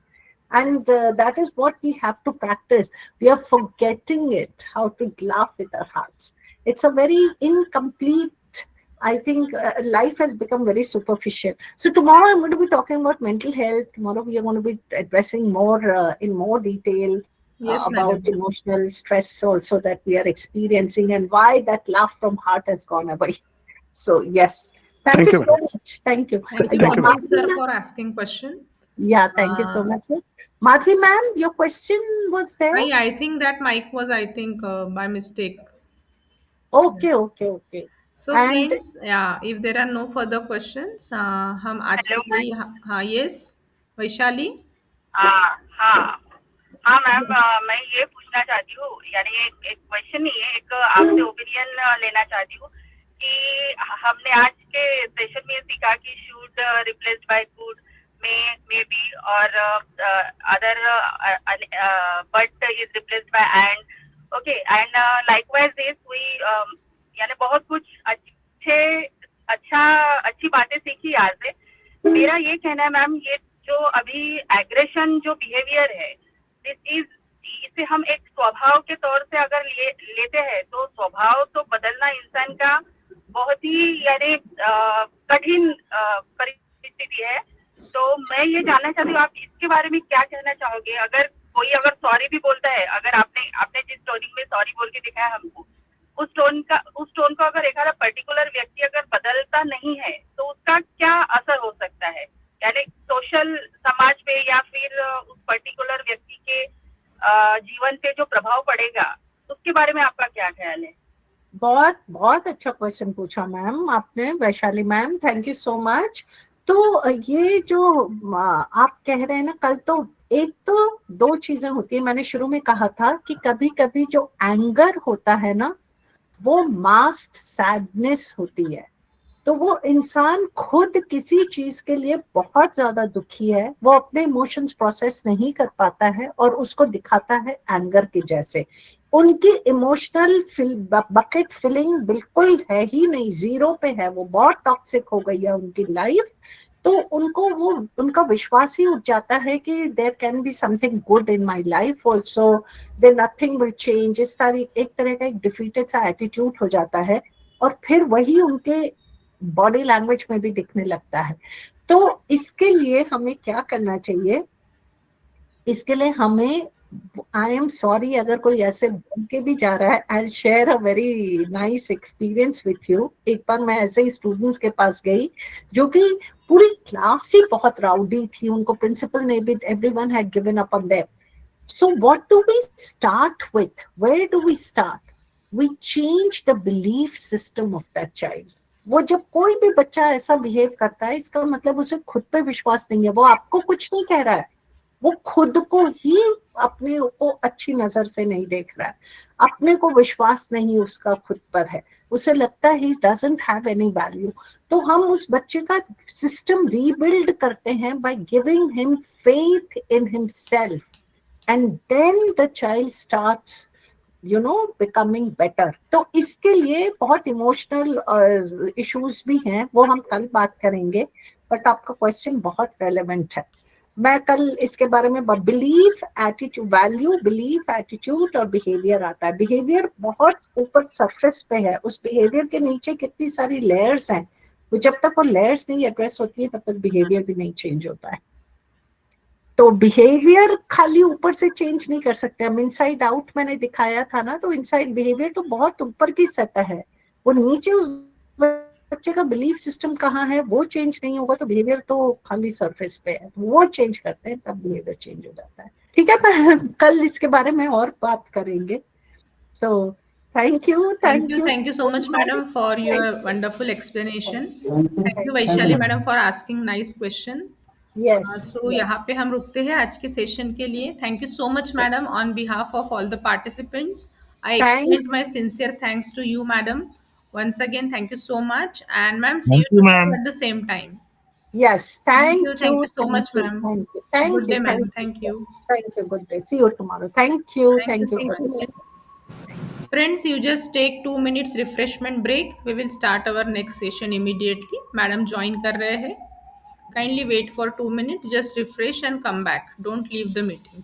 A: And that is what we have to practice. We are forgetting it, how to laugh with our hearts. It's a very incomplete, I think life has become very superficial. So tomorrow I'm going to be talking about mental health. Tomorrow we are going to be addressing more in more detail
K: Yes,
A: about
K: madam.
A: emotional stress also that we are experiencing and why that laugh from heart has gone away. So yes, thank
B: Thank
A: you
B: you,
A: so
B: madam.
A: much. Thank you.
K: Thank you,
B: Thank you,
K: Madhavi
B: madam.
K: sir,
A: Madhvi
K: for asking question.
A: yeah, thank you so
K: Uh,
A: much, sir. Madhvi ma'am, your question was there?
K: I think that mic was, I think, by mistake.
A: Okay, okay, okay.
K: So
A: And
K: friends, yeah, if there are no further questions, हम आज
L: hello
K: के
L: ma'am.
K: लिए हाँ yes Vaishali
L: हाँ हाँ ma'am, मैं ये पूछना चाहती हूँ, यानी एक क्वेश्चन नहीं है, एक आपसे ओपिनियन लेना चाहती हूँ कि हमने आज के सेशन में सीखा कि should replaced by could, maybe और other but is replaced by and, okay, and likewise this we, यानी बहुत कुछ अच्छी बातें सीखी आज से। मेरा ये कहना है मैम, ये जो अभी एग्रेशन जो बिहेवियर है, इसे हम एक स्वभाव के तौर से अगर लेते हैं तो स्वभाव तो बदलना इंसान का बहुत ही यानी कठिन परिस्थिति है। तो मैं ये जानना चाहती हूँ, आप इसके बारे में क्या कहना चाहोगे? अगर कोई सॉरी भी बोलता है, अगर आपने जिस टोनिंग में सॉरी बोल के दिखाया हमको, उस टोन को अगर एक पर्टिकुलर व्यक्ति अगर बदलता नहीं है तो उसका क्या असर हो सकता है, यानी सोशल समाज पे या फिर उस पर्टिकुलर व्यक्ति के जीवन पे जो प्रभाव पड़ेगा, उसके बारे में आपका क्या ख्याल है?
A: बहुत बहुत अच्छा क्वेश्चन पूछा मैम आपने, Vaishali ma'am, thank you so much. तो ये जो आप कह रहे हैं ना, कल तो एक तो दो चीजें होती है, मैंने शुरू में कहा था कि कभी कभी जो एंगर होता है ना, वो मास्क्ड सैडनेस होती है। तो वो इंसान खुद किसी चीज के लिए बहुत ज्यादा दुखी है, वो अपने इमोशंस प्रोसेस नहीं कर पाता है और उसको दिखाता है एंगर के जैसे। उनकी इमोशनल बकेट फिलिंग बिल्कुल है ही नहीं, जीरो पे है, वो बहुत टॉक्सिक हो गई है उनकी लाइफ। तो उनको वो उनका विश्वास ही उठ जाता है कि there can be something good in my life also, there nothing will change. इस तरह का एक डिफीटेड सा एटीट्यूड हो जाता है, और फिर वही उनके बॉडी लैंग्वेज में भी दिखने लगता है। तो इसके लिए हमें क्या करना चाहिए? इसके लिए हमें, आई एम सॉरी अगर कोई ऐसे बोल के भी जा रहा है, I will share a very nice experience with you. एक बार मैं ऐसे ही स्टूडेंट्स के पास गई, जो कि पूरी क्लास ही बहुत राउडी थी, उनको प्रिंसिपल ने भी, everyone had given up on them. So what do we start with? Where do we start? We change the belief system of that child. वो जब कोई भी बच्चा ऐसा बिहेव करता है, इसका मतलब उसे खुद पे विश्वास नहीं है, वो आपको कुछ नहीं कह रहा है, वो खुद को ही, अपने को अच्छी नजर से नहीं देख रहा है, अपने को विश्वास नहीं उसका खुद पर है, उसे लगता है he doesn't have any value। तो हम उस बच्चे का सिस्टम रीबिल्ड करते हैं by giving him faith in himself, and then the child starts becoming better। तो इसके लिए बहुत इमोशनल इश्यूज भी हैं, वो हम कल बात करेंगे, बट आपका क्वेश्चन बहुत रेलेवेंट है। मैं कल इसके बारे में, belief, attitude, value, belief, attitude और बिहेवियर आता है। बिहेवियर बहुत ऊपर सरफेस पे है, उस बिहेवियर के नीचे कितनी सारी लेयर्स हैं, तो जब तक वो लेयर्स नहीं एड्रेस होती है तब तक बिहेवियर भी नहीं चेंज होता है। तो बिहेवियर खाली ऊपर से चेंज नहीं कर सकते हम, इनसाइड आउट मैंने दिखाया था ना, तो इनसाइड बिहेवियर तो बहुत ऊपर की सतह है, वो नीचे उस बच्चे का बिलीफ सिस्टम कहाँ है, वो चेंज नहीं होगा तो बिहेवियर तो खाली सरफेस पे है, वो चेंज करते हैं तब बिहेवियर चेंज हो जाता है। ठीक है, पर कल इसके बारे में और बात करेंगे। तो thank you
K: so much madam for your wonderful explanation. Thank you Vaishali madam for asking nice question.
A: Yes.
K: So यहाँ पे हम रुकते हैं आज के सेशन के लिए। Thank you so much madam on behalf of all the participants. I extend my sincere thanks to you madam. Once again thank you so much, and ma'am see you tomorrow at the same time.
A: Yes, thank
K: you so much ma'am. Good day ma'am. Thank you.
A: Good day, see you tomorrow. Thank you
K: so much. Friends, you just take 2 minutes refreshment break. We will start our next session immediately. Madam join कर रहे हैं. Kindly wait for 2 minutes. Just refresh and come back. Don't leave the meeting.